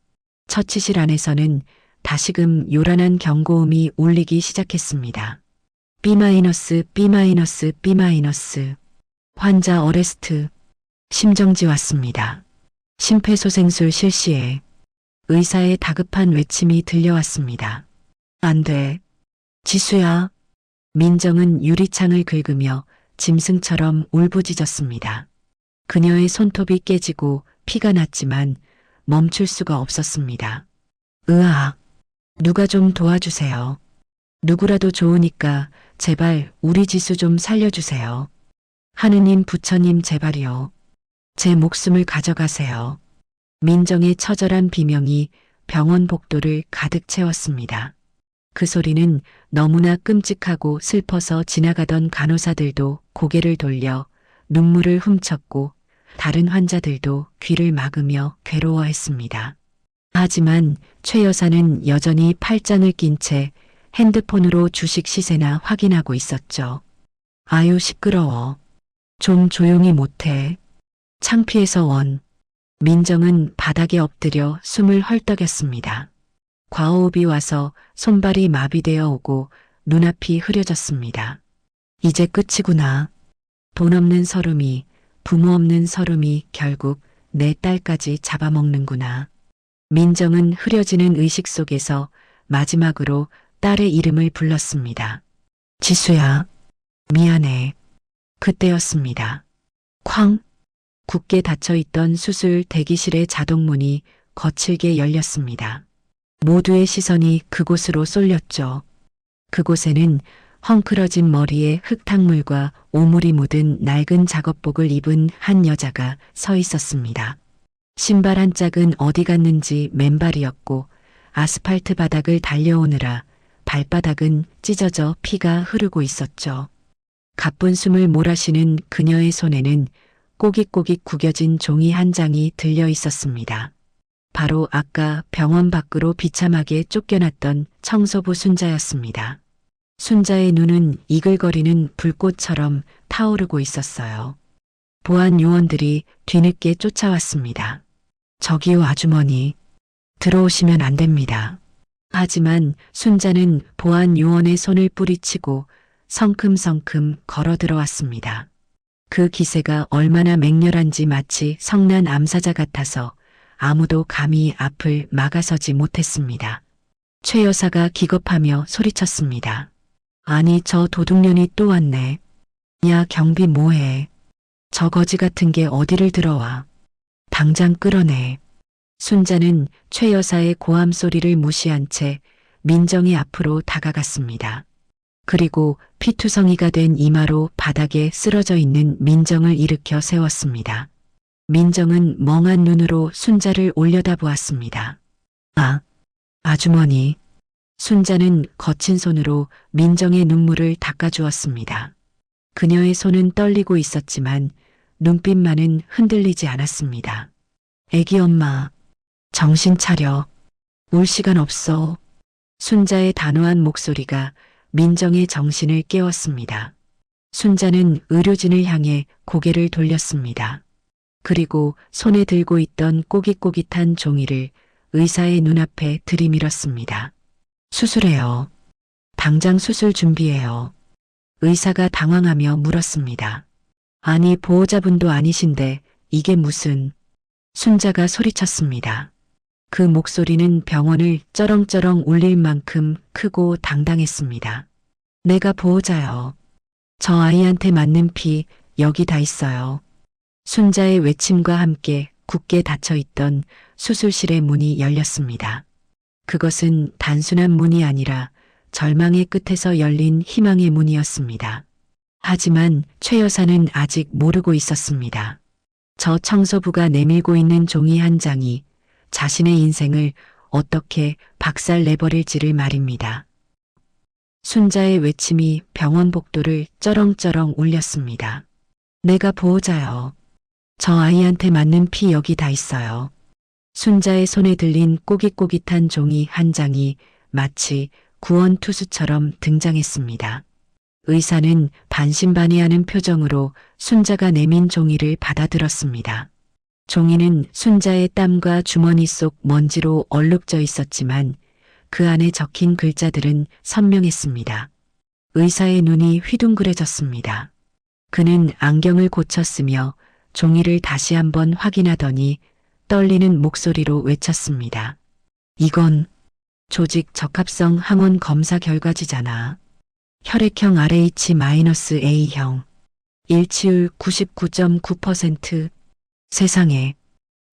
A: 처치실 안에서는 다시금 요란한 경고음이 울리기 시작했습니다. B-, B-, B-. 환자 어레스트. 심정지 왔습니다. 심폐소생술 실시해. 의사의 다급한 외침이 들려왔습니다. 안 돼. 지수야. 민정은 유리창을 긁으며 짐승처럼 울부짖었습니다. 그녀의 손톱이 깨지고 피가 났지만 멈출 수가 없었습니다. 으악. 누가 좀 도와주세요. 누구라도 좋으니까 제발 우리 지수 좀 살려주세요. 하느님 부처님 제발이요. 제 목숨을 가져가세요. 민정의 처절한 비명이 병원 복도를 가득 채웠습니다. 그 소리는 너무나 끔찍하고 슬퍼서 지나가던 간호사들도 고개를 돌려 눈물을 훔쳤고 다른 환자들도 귀를 막으며 괴로워했습니다. 하지만 최 여사는 여전히 팔짱을 낀 채 핸드폰으로 주식 시세나 확인하고 있었죠. 아유 시끄러워. 좀 조용히 못해. 창피해서 원. 민정은 바닥에 엎드려 숨을 헐떡였습니다. 과호흡이 와서 손발이 마비되어 오고 눈앞이 흐려졌습니다. 이제 끝이구나. 돈 없는 서름이, 부모 없는 서름이 결국 내 딸까지 잡아먹는구나. 민정은 흐려지는 의식 속에서 마지막으로 딸의 이름을 불렀습니다. 지수야, 미안해. 그때였습니다. 쾅! 굳게 닫혀있던 수술 대기실의 자동문이 거칠게 열렸습니다. 모두의 시선이 그곳으로 쏠렸죠. 그곳에는 헝클어진 머리에 흙탕물과 오물이 묻은 낡은 작업복을 입은 한 여자가 서 있었습니다. 신발 한 짝은 어디 갔는지 맨발이었고 아스팔트 바닥을 달려오느라 발바닥은 찢어져 피가 흐르고 있었죠. 가쁜 숨을 몰아쉬는 그녀의 손에는 꼬깃꼬깃 구겨진 종이 한 장이 들려 있었습니다. 바로 아까 병원 밖으로 비참하게 쫓겨났던 청소부 순자였습니다. 순자의 눈은 이글거리는 불꽃처럼 타오르고 있었어요. 보안 요원들이 뒤늦게 쫓아왔습니다. 저기요 아주머니, 들어오시면 안 됩니다. 하지만 순자는 보안 요원의 손을 뿌리치고 성큼성큼 걸어 들어왔습니다. 그 기세가 얼마나 맹렬한지 마치 성난 암사자 같아서 아무도 감히 앞을 막아서지 못했습니다. 최 여사가 기겁하며 소리쳤습니다. 아니 저 도둑년이 또 왔네. 야 경비 뭐해. 저 거지 같은 게 어디를 들어와. 당장 끌어내. 순자는 최 여사의 고함 소리를 무시한 채 민정이 앞으로 다가갔습니다. 그리고 피투성이가 된 이마로 바닥에 쓰러져 있는 민정을 일으켜 세웠습니다. 민정은 멍한 눈으로 순자를 올려다보았습니다. 아, 아주머니. 순자는 거친 손으로 민정의 눈물을 닦아주었습니다. 그녀의 손은 떨리고 있었지만 눈빛만은 흔들리지 않았습니다. 애기 엄마, 정신 차려. 울 시간 없어. 순자의 단호한 목소리가 민정의 정신을 깨웠습니다. 순자는 의료진을 향해 고개를 돌렸습니다. 그리고 손에 들고 있던 꼬깃꼬깃한 종이를 의사의 눈앞에 들이밀었습니다. 수술해요. 당장 수술 준비해요. 의사가 당황하며 물었습니다. 아니 보호자분도 아니신데 이게 무슨... 순자가 소리쳤습니다. 그 목소리는 병원을 쩌렁쩌렁 울릴 만큼 크고 당당했습니다. 내가 보호자요. 저 아이한테 맞는 피 여기 다 있어요. 순자의 외침과 함께 굳게 닫혀있던 수술실의 문이 열렸습니다. 그것은 단순한 문이 아니라 절망의 끝에서 열린 희망의 문이었습니다. 하지만 최 여사는 아직 모르고 있었습니다. 저 청소부가 내밀고 있는 종이 한 장이 자신의 인생을 어떻게 박살내버릴지를 말입니다. 순자의 외침이 병원 복도를 쩌렁쩌렁 울렸습니다. 내가 보호자요. 저 아이한테 맞는 피 여기 다 있어요. 순자의 손에 들린 꼬깃꼬깃한 종이 한 장이 마치 구원투수처럼 등장했습니다. 의사는 반신반의하는 표정으로 순자가 내민 종이를 받아들었습니다. 종이는 순자의 땀과 주머니 속 먼지로 얼룩져 있었지만 그 안에 적힌 글자들은 선명했습니다. 의사의 눈이 휘둥그레졌습니다. 그는 안경을 고쳤으며 종이를 다시 한번 확인하더니 떨리는 목소리로 외쳤습니다. 이건 조직 적합성 항원 검사 결과지잖아. 혈액형 RH-A형. 일치율 99.9%. 세상에.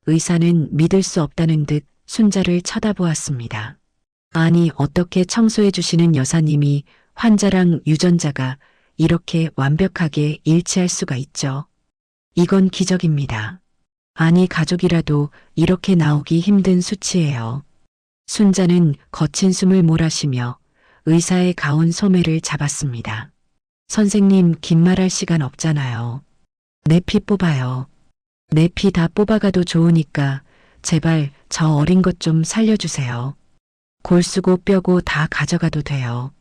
A: 의사는 믿을 수 없다는 듯 순자를 쳐다보았습니다. 아니 어떻게 청소해 주시는 여사님이 환자랑 유전자가 이렇게 완벽하게 일치할 수가 있죠. 이건 기적입니다. 아니 가족이라도 이렇게 나오기 힘든 수치예요. 순자는 거친 숨을 몰아쉬며 의사의 가운 소매를 잡았습니다. 선생님 긴 말할 시간 없잖아요. 내 피 뽑아요. 내 피 다 뽑아가도 좋으니까 제발 저 어린 것 좀 살려주세요. 골수고 뼈고 다 가져가도 돼요.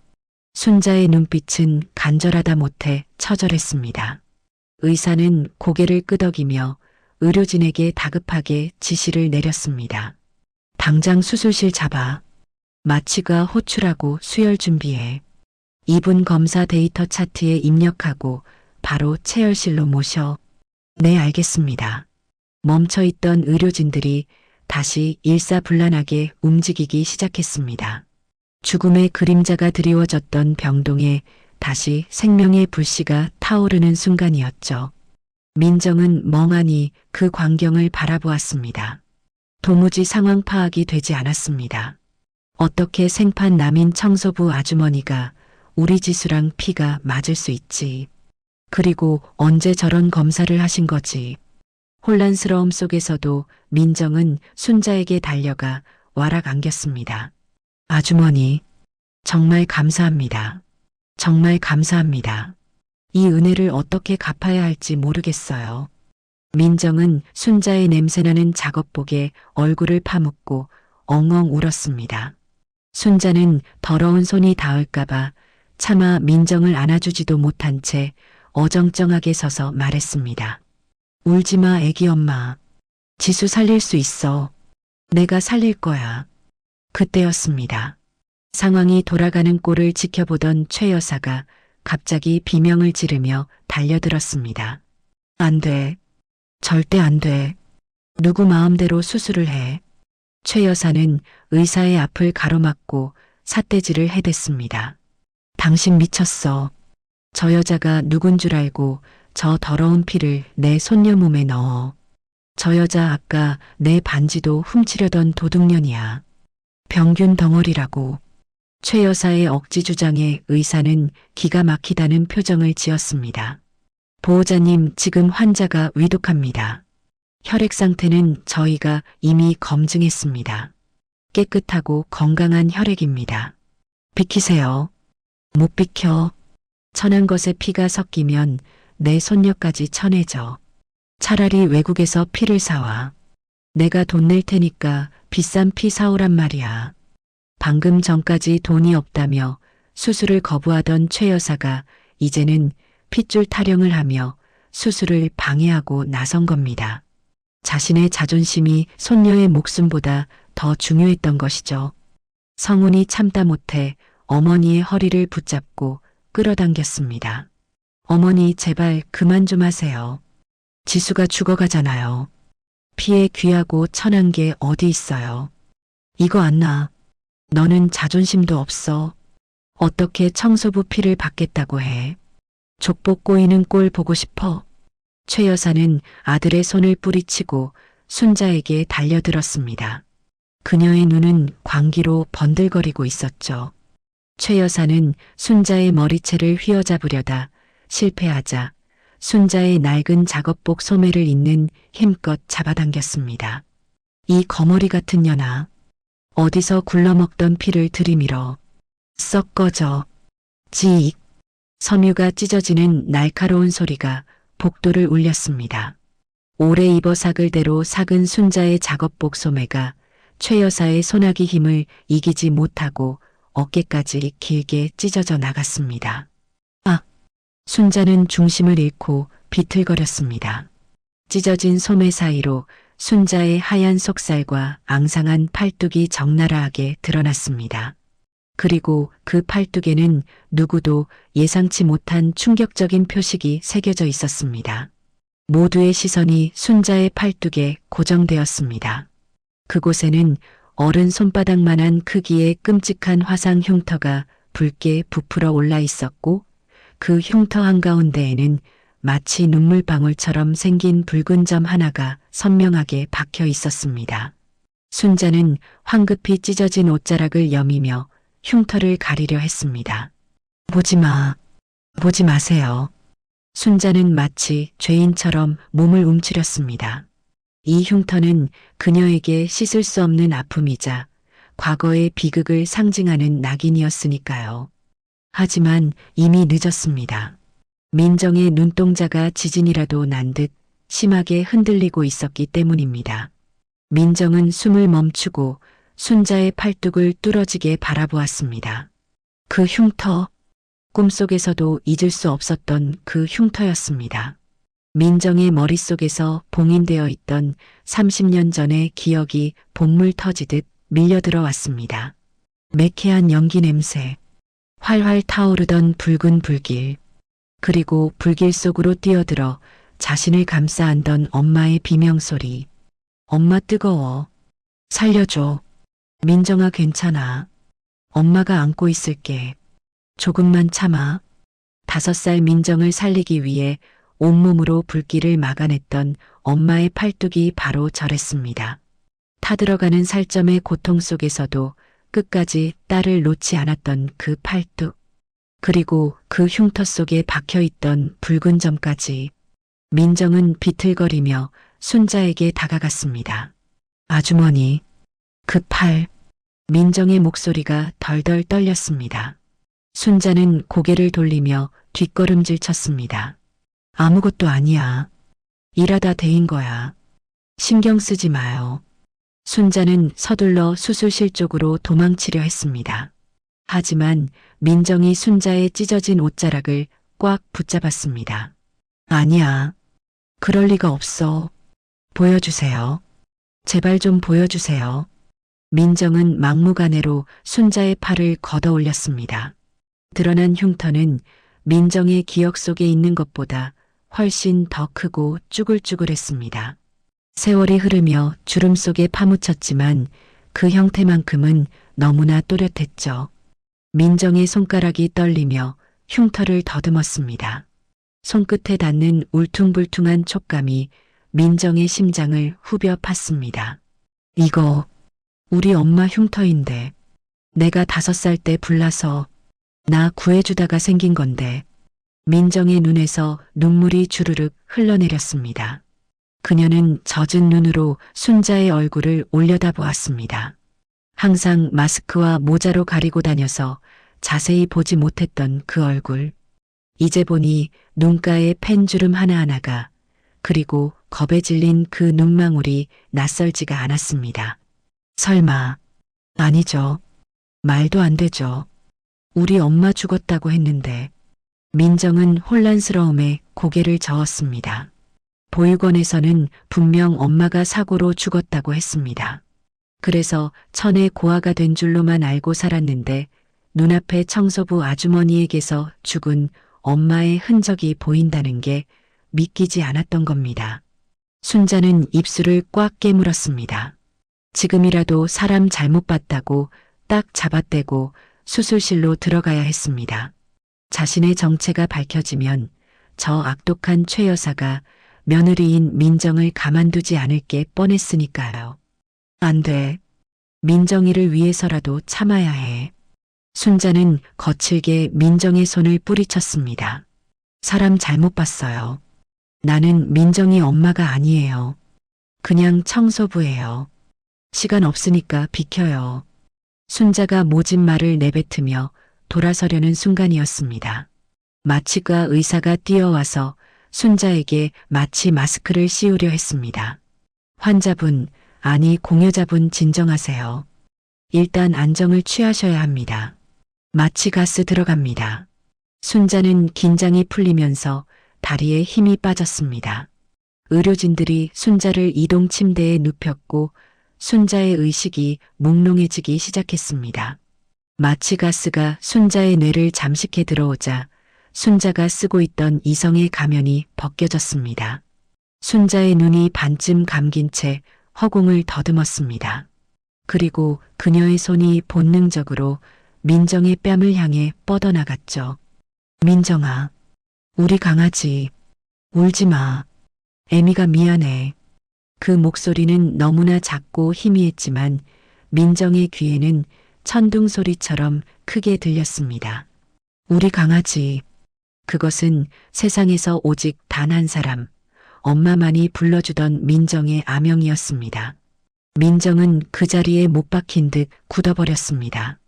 A: 순자의 눈빛은 간절하다 못해 처절했습니다. 의사는 고개를 끄덕이며 의료진에게 다급하게 지시를 내렸습니다. 당장 수술실 잡아. 마취가 호출하고 수혈 준비해. 2분 검사 데이터 차트에 입력하고 바로 체열실로 모셔. 네 알겠습니다. 멈춰있던 의료진들이 다시 일사불란하게 움직이기 시작했습니다. 죽음의 그림자가 드리워졌던 병동에 다시 생명의 불씨가 타오르는 순간이었죠. 민정은 멍하니 그 광경을 바라보았습니다. 도무지 상황 파악이 되지 않았습니다. 어떻게 생판 남인 청소부 아주머니가 우리 지수랑 피가 맞을 수 있지? 그리고 언제 저런 검사를 하신 거지? 혼란스러움 속에서도 민정은 순자에게 달려가 와락 안겼습니다. 아주머니, 정말 감사합니다. 정말 감사합니다. 이 은혜를 어떻게 갚아야 할지 모르겠어요. 민정은 순자의 냄새나는 작업복에 얼굴을 파묻고 엉엉 울었습니다. 순자는 더러운 손이 닿을까봐 차마 민정을 안아주지도 못한 채 어정쩡하게 서서 말했습니다. 울지마 애기 엄마. 지수 살릴 수 있어. 내가 살릴 거야. 그때였습니다. 상황이 돌아가는 꼴을 지켜보던 최 여사가 갑자기 비명을 지르며 달려들었습니다. 안 돼. 절대 안 돼. 누구 마음대로 수술을 해. 최 여사는 의사의 앞을 가로막고 삿대질을 해댔습니다. 당신 미쳤어. 저 여자가 누군 줄 알고 저 더러운 피를 내 손녀 몸에 넣어. 저 여자 아까 내 반지도 훔치려던 도둑년이야. 병균 덩어리라고. 최 여사의 억지 주장에 의사는 기가 막히다는 표정을 지었습니다. 보호자님, 지금 환자가 위독합니다. 혈액 상태는 저희가 이미 검증했습니다. 깨끗하고 건강한 혈액입니다. 비키세요. 못 비켜. 천한 것에 피가 섞이면 내 손녀까지 천해져. 차라리 외국에서 피를 사와. 내가 돈 낼 테니까 비싼 피 사오란 말이야. 방금 전까지 돈이 없다며 수술을 거부하던 최 여사가 이제는 핏줄 타령을 하며 수술을 방해하고 나선 겁니다. 자신의 자존심이 손녀의 목숨보다 더 중요했던 것이죠. 성훈이 참다 못해 어머니의 허리를 붙잡고 끌어당겼습니다. 어머니, 제발 그만 좀 하세요. 지수가 죽어가잖아요. 피에 귀하고 천한 게 어디 있어요. 이거 안 나. 너는 자존심도 없어. 어떻게 청소부 피를 받겠다고 해. 족보 꼬이는 꼴 보고 싶어. 최 여사는 아들의 손을 뿌리치고 순자에게 달려들었습니다. 그녀의 눈은 광기로 번들거리고 있었죠. 최 여사는 순자의 머리채를 휘어잡으려다 실패하자 순자의 낡은 작업복 소매를 잇는 힘껏 잡아당겼습니다. 이 거머리 같은 년아. 어디서 굴러먹던 피를 들이밀어. 썩 꺼져. 지익. 섬유가 찢어지는 날카로운 소리가 복도를 울렸습니다. 오래 입어 삭을 대로 삭은 순자의 작업복 소매가 최 여사의 소나기 힘을 이기지 못하고 어깨까지 길게 찢어져 나갔습니다. 아! 순자는 중심을 잃고 비틀거렸습니다. 찢어진 소매 사이로 순자의 하얀 속살과 앙상한 팔뚝이 적나라하게 드러났습니다. 그리고 그 팔뚝에는 누구도 예상치 못한 충격적인 표식이 새겨져 있었습니다. 모두의 시선이 순자의 팔뚝에 고정되었습니다. 그곳에는 어른 손바닥만한 크기의 끔찍한 화상 흉터가 붉게 부풀어 올라 있었고 그 흉터 한가운데에는 마치 눈물방울처럼 생긴 붉은 점 하나가 선명하게 박혀 있었습니다. 순자는 황급히 찢어진 옷자락을 여미며 흉터를 가리려 했습니다. 보지 마. 보지 마세요. 순자는 마치 죄인처럼 몸을 움츠렸습니다. 이 흉터는 그녀에게 씻을 수 없는 아픔이자 과거의 비극을 상징하는 낙인이었으니까요. 하지만 이미 늦었습니다. 민정의 눈동자가 지진이라도 난 듯 심하게 흔들리고 있었기 때문입니다. 민정은 숨을 멈추고 순자의 팔뚝을 뚫어지게 바라보았습니다. 그 흉터, 꿈속에서도 잊을 수 없었던 그 흉터였습니다. 민정의 머릿속에서 봉인되어 있던 30년 전의 기억이 본물 터지듯 밀려들어왔습니다. 매캐한 연기 냄새, 활활 타오르던 붉은 불길, 그리고 불길 속으로 뛰어들어 자신을 감싸 안던 엄마의 비명소리. 엄마 뜨거워. 살려줘. 민정아, 괜찮아. 엄마가 안고 있을게. 조금만 참아. 5살 민정을 살리기 위해 온몸으로 불길을 막아냈던 엄마의 팔뚝이 바로 저랬습니다. 타들어가는 살점의 고통 속에서도 끝까지 딸을 놓지 않았던 그 팔뚝. 그리고 그 흉터 속에 박혀있던 붉은 점까지. 민정은 비틀거리며 순자에게 다가갔습니다. 아주머니, 그 팔. 민정의 목소리가 덜덜 떨렸습니다. 순자는 고개를 돌리며 뒷걸음질 쳤습니다. 아무것도 아니야. 일하다 데인 거야. 신경 쓰지 마요. 순자는 서둘러 수술실 쪽으로 도망치려 했습니다. 하지만 민정이 순자의 찢어진 옷자락을 꽉 붙잡았습니다. 아니야. 그럴 리가 없어. 보여주세요. 제발 좀 보여주세요. 민정은 막무가내로 순자의 팔을 걷어 올렸습니다. 드러난 흉터는 민정의 기억 속에 있는 것보다 훨씬 더 크고 쭈글쭈글했습니다. 세월이 흐르며 주름 속에 파묻혔지만 그 형태만큼은 너무나 또렷했죠. 민정의 손가락이 떨리며 흉터를 더듬었습니다. 손끝에 닿는 울퉁불퉁한 촉감이 민정의 심장을 후벼 팠습니다. 이거 우리 엄마 흉터인데 내가 5살 때 불나서 나 구해주다가 생긴 건데. 민정의 눈에서 눈물이 주르륵 흘러내렸습니다. 그녀는 젖은 눈으로 순자의 얼굴을 올려다보았습니다. 항상 마스크와 모자로 가리고 다녀서 자세히 보지 못했던 그 얼굴. 이제 보니 눈가에 펜주름 하나하나가, 그리고 겁에 질린 그 눈망울이 낯설지가 않았습니다. 설마. 아니죠. 말도 안 되죠. 우리 엄마 죽었다고 했는데. 민정은 혼란스러움에 고개를 저었습니다. 보육원에서는 분명 엄마가 사고로 죽었다고 했습니다. 그래서 천에 고아가 된 줄로만 알고 살았는데 눈앞에 청소부 아주머니에게서 죽은 엄마의 흔적이 보인다는 게 믿기지 않았던 겁니다. 순자는 입술을 꽉 깨물었습니다. 지금이라도 사람 잘못 봤다고 딱 잡아떼고 수술실로 들어가야 했습니다. 자신의 정체가 밝혀지면 저 악독한 최 여사가 며느리인 민정을 가만두지 않을 게 뻔했으니까요. 안 돼. 민정이를 위해서라도 참아야 해. 순자는 거칠게 민정의 손을 뿌리쳤습니다. 사람 잘못 봤어요. 나는 민정이 엄마가 아니에요. 그냥 청소부예요. 시간 없으니까 비켜요. 순자가 모진 말을 내뱉으며 돌아서려는 순간이었습니다. 마취과 의사가 뛰어와서 순자에게 마취 마스크를 씌우려 했습니다. 환자분, 아니 공여자분 진정하세요. 일단 안정을 취하셔야 합니다. 마취 가스 들어갑니다. 순자는 긴장이 풀리면서 다리에 힘이 빠졌습니다. 의료진들이 순자를 이동 침대에 눕혔고 순자의 의식이 몽롱해지기 시작했습니다. 마취 가스가 순자의 뇌를 잠식해 들어오자 순자가 쓰고 있던 이성의 가면이 벗겨졌습니다. 순자의 눈이 반쯤 감긴 채 허공을 더듬었습니다. 그리고 그녀의 손이 본능적으로 민정의 뺨을 향해 뻗어나갔죠. 민정아, 우리 강아지, 울지 마. 애미가 미안해. 그 목소리는 너무나 작고 희미했지만 민정의 귀에는 천둥 소리처럼 크게 들렸습니다. 우리 강아지. 그것은 세상에서 오직 단 한 사람, 엄마만이 불러주던 민정의 아명이었습니다. 민정은 그 자리에 못 박힌 듯 굳어버렸습니다.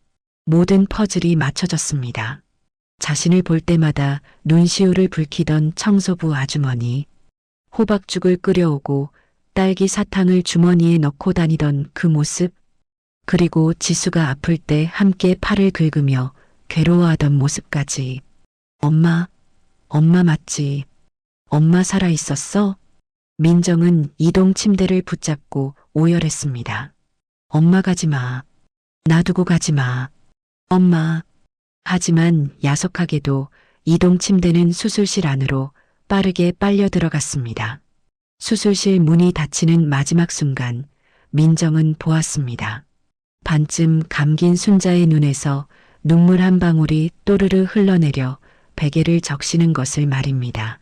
A: 모든 퍼즐이 맞춰졌습니다. 자신을 볼 때마다 눈시울을 붉히던 청소부 아주머니, 호박죽을 끓여오고 딸기 사탕을 주머니에 넣고 다니던 그 모습, 그리고 지수가 아플 때 함께 팔을 긁으며 괴로워하던 모습까지. 엄마, 엄마 맞지? 엄마 살아있었어? 민정은 이동 침대를 붙잡고 오열했습니다. 엄마 가지 마. 놔두고 가지 마. 엄마. 하지만 야속하게도 이동 침대는 수술실 안으로 빠르게 빨려 들어갔습니다. 수술실 문이 닫히는 마지막 순간 민정은 보았습니다. 반쯤 감긴 순자의 눈에서 눈물 한 방울이 또르르 흘러내려 베개를 적시는 것을 말입니다.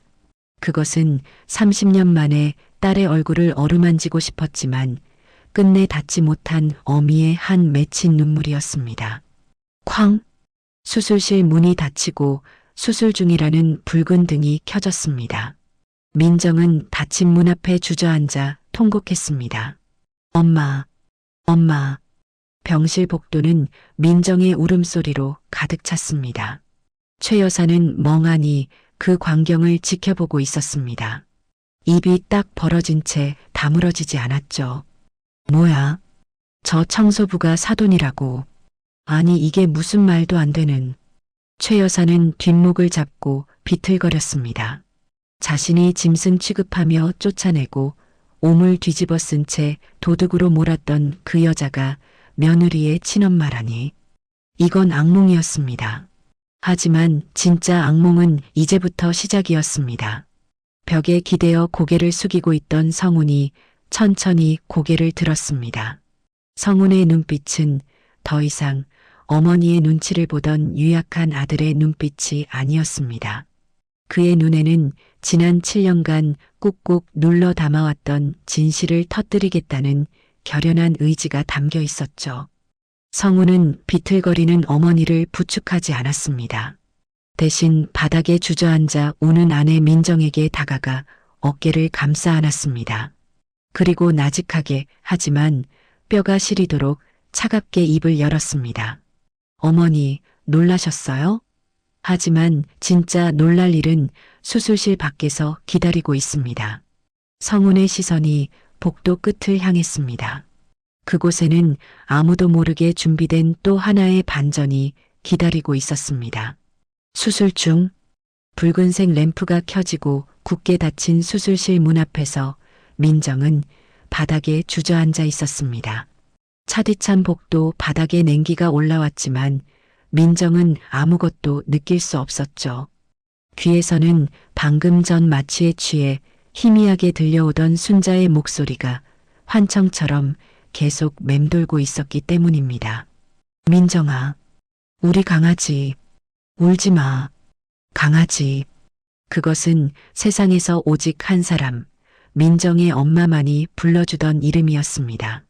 A: 그것은 30년 만에 딸의 얼굴을 어루만지고 싶었지만 끝내 닿지 못한 어미의 한 맺힌 눈물이었습니다. 쾅! 수술실 문이 닫히고 수술 중이라는 붉은 등이 켜졌습니다. 민정은 닫힌 문 앞에 주저앉아 통곡했습니다. 엄마, 엄마. 병실 복도는 민정의 울음소리로 가득 찼습니다. 최 여사는 멍하니 그 광경을 지켜보고 있었습니다. 입이 딱 벌어진 채 다물어지지 않았죠. 뭐야? 저 청소부가 사돈이라고. 아니 이게 무슨 말도 안 되는. 최 여사는 뒷목을 잡고 비틀거렸습니다. 자신이 짐승 취급하며 쫓아내고 옴을 뒤집어 쓴 채 도둑으로 몰았던 그 여자가 며느리의 친엄마라니. 이건 악몽이었습니다. 하지만 진짜 악몽은 이제부터 시작이었습니다. 벽에 기대어 고개를 숙이고 있던 성훈이 천천히 고개를 들었습니다. 성훈의 눈빛은 더 이상 어머니의 눈치를 보던 유약한 아들의 눈빛이 아니었습니다. 그의 눈에는 지난 7년간 꾹꾹 눌러 담아왔던 진실을 터뜨리겠다는 결연한 의지가 담겨 있었죠. 성우는 비틀거리는 어머니를 부축하지 않았습니다. 대신 바닥에 주저앉아 우는 아내 민정에게 다가가 어깨를 감싸 안았습니다. 그리고 나직하게 하지만 뼈가 시리도록 차갑게 입을 열었습니다. 어머니, 놀라셨어요? 하지만 진짜 놀랄 일은 수술실 밖에서 기다리고 있습니다. 성훈의 시선이 복도 끝을 향했습니다. 그곳에는 아무도 모르게 준비된 또 하나의 반전이 기다리고 있었습니다. 수술 중 붉은색 램프가 켜지고 굳게 닫힌 수술실 문 앞에서 민정은 바닥에 주저앉아 있었습니다. 차디찬 복도 바닥에 냉기가 올라왔지만 민정은 아무것도 느낄 수 없었죠. 귀에서는 방금 전 마취에 취해 희미하게 들려오던 순자의 목소리가 환청처럼 계속 맴돌고 있었기 때문입니다. 민정아, 우리 강아지, 울지 마. 강아지. 그것은 세상에서 오직 한 사람, 민정의 엄마만이 불러주던 이름이었습니다.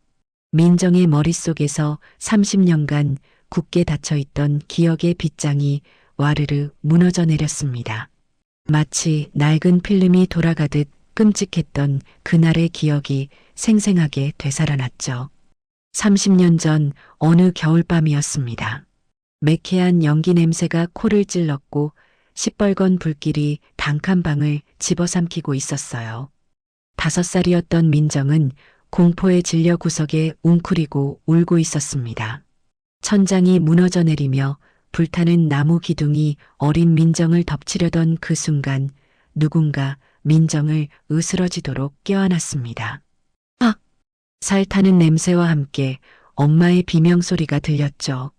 A: 민정의 머릿속에서 30년간 굳게 닫혀있던 기억의 빗장이 와르르 무너져 내렸습니다. 마치 낡은 필름이 돌아가듯 끔찍했던 그날의 기억이 생생하게 되살아났죠. 30년 전 어느 겨울밤이었습니다. 매캐한 연기 냄새가 코를 찔렀고 시뻘건 불길이 단칸방을 집어삼키고 있었어요. 5살이었던 민정은 공포에 질려 구석에 웅크리고 울고 있었습니다. 천장이 무너져 내리며 불타는 나무 기둥이 어린 민정을 덮치려던 그 순간 누군가 민정을 으스러지도록 껴안았습니다. 아! 살타는 냄새와 함께 엄마의 비명소리가 들렸죠.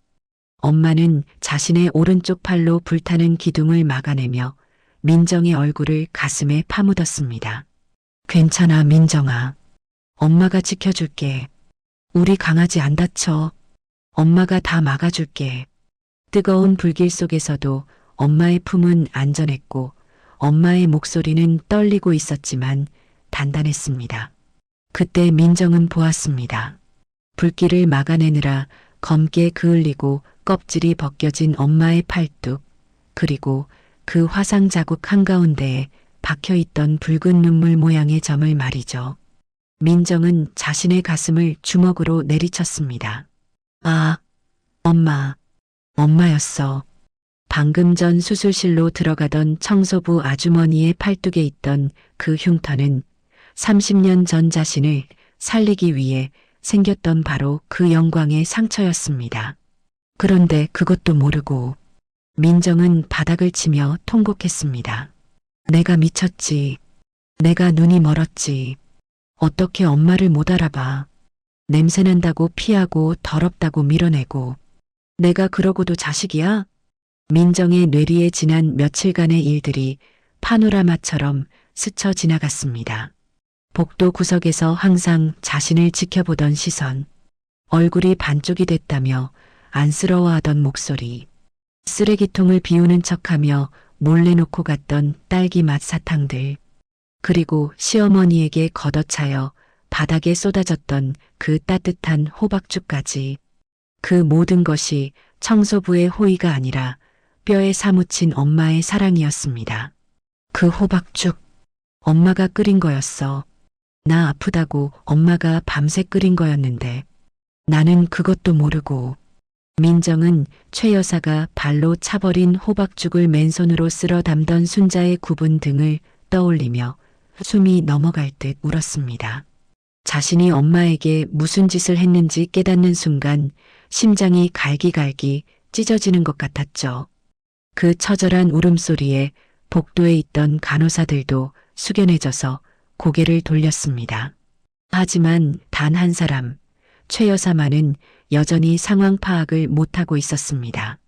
A: 엄마는 자신의 오른쪽 팔로 불타는 기둥을 막아내며 민정의 얼굴을 가슴에 파묻었습니다. 괜찮아, 민정아. 엄마가 지켜줄게. 우리 강아지 안 다쳐. 엄마가 다 막아줄게. 뜨거운 불길 속에서도 엄마의 품은 안전했고 엄마의 목소리는 떨리고 있었지만 단단했습니다. 그때 민정은 보았습니다. 불길을 막아내느라 검게 그을리고 껍질이 벗겨진 엄마의 팔뚝, 그리고 그 화상 자국 한가운데에 박혀있던 붉은 눈물 모양의 점을 말이죠. 민정은 자신의 가슴을 주먹으로 내리쳤습니다. 아, 엄마, 엄마였어. 방금 전 수술실로 들어가던 청소부 아주머니의 팔뚝에 있던 그 흉터는 30년 전 자신을 살리기 위해 생겼던 바로 그 영광의 상처였습니다. 그런데 그것도 모르고 민정은 바닥을 치며 통곡했습니다. 내가 미쳤지. 내가 눈이 멀었지. 어떻게 엄마를 못 알아봐. 냄새난다고 피하고 더럽다고 밀어내고. 내가 그러고도 자식이야? 민정의 뇌리에 지난 며칠간의 일들이 파노라마처럼 스쳐 지나갔습니다. 복도 구석에서 항상 자신을 지켜보던 시선, 얼굴이 반쪽이 됐다며 안쓰러워하던 목소리, 쓰레기통을 비우는 척하며 몰래 놓고 갔던 딸기 맛 사탕들, 그리고 시어머니에게 걷어차여 바닥에 쏟아졌던 그 따뜻한 호박죽까지, 그 모든 것이 청소부의 호의가 아니라 뼈에 사무친 엄마의 사랑이었습니다. 그 호박죽, 엄마가 끓인 거였어. 나 아프다고 엄마가 밤새 끓인 거였는데 나는 그것도 모르고. 민정은 최 여사가 발로 차버린 호박죽을 맨손으로 쓸어 담던 순자의 굽은 등을 떠올리며 숨이 넘어갈 듯 울었습니다. 자신이 엄마에게 무슨 짓을 했는지 깨닫는 순간 심장이 갈기갈기 찢어지는 것 같았죠. 그 처절한 울음소리에 복도에 있던 간호사들도 숙연해져서 고개를 돌렸습니다. 하지만 단 한 사람, 최 여사만은 여전히 상황 파악을 못하고 있었습니다.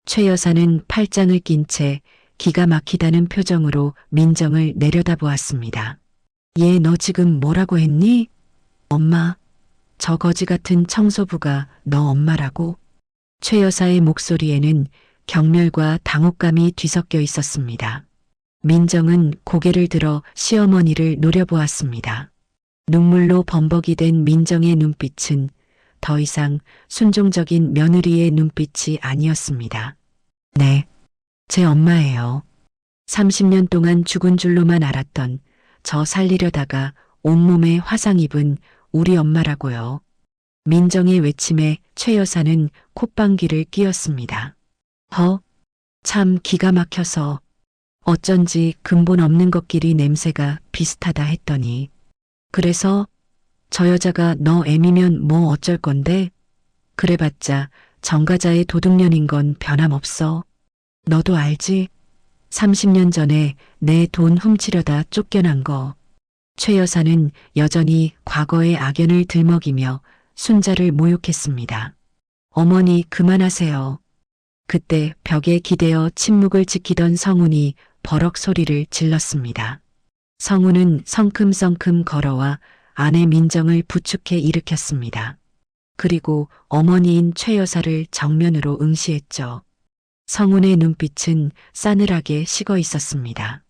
A: 최 여사는 팔짱을 낀 채 기가 막히다는 표정으로 민정을 내려다보았습니다. 얘 너 지금 뭐라고 했니? 엄마, 저 거지 같은 청소부가 너 엄마라고? 최 여사의 목소리에는 경멸과 당혹감이 뒤섞여 있었습니다. 민정은 고개를 들어 시어머니를 노려보았습니다. 눈물로 범벅이 된 민정의 눈빛은 더 이상 순종적인 며느리의 눈빛이 아니었습니다. 네, 제 엄마예요. 30년 동안 죽은 줄로만 알았던 저 살리려다가 온몸에 화상 입은 우리 엄마라고요. 민정의 외침에 최 여사는 콧방귀를 뀌었습니다. 참 기가 막혀서 어쩐지 근본 없는 것끼리 냄새가 비슷하다 했더니 그래서 저 여자가 너 애미면 뭐 어쩔 건데? 그래봤자 정가자의 도둑년인 건 변함없어. 너도 알지? 30년 전에 내 돈 훔치려다 쫓겨난 거. 최 여사는 여전히 과거의 악연을 들먹이며 순자를 모욕했습니다. 어머니 그만하세요. 그때 벽에 기대어 침묵을 지키던 성훈이 버럭 소리를 질렀습니다. 성훈은 성큼성큼 걸어와 아내 민정을 부축해 일으켰습니다. 그리고 어머니인 최 여사를 정면으로 응시했죠. 성훈의 눈빛은 싸늘하게 식어 있었습니다.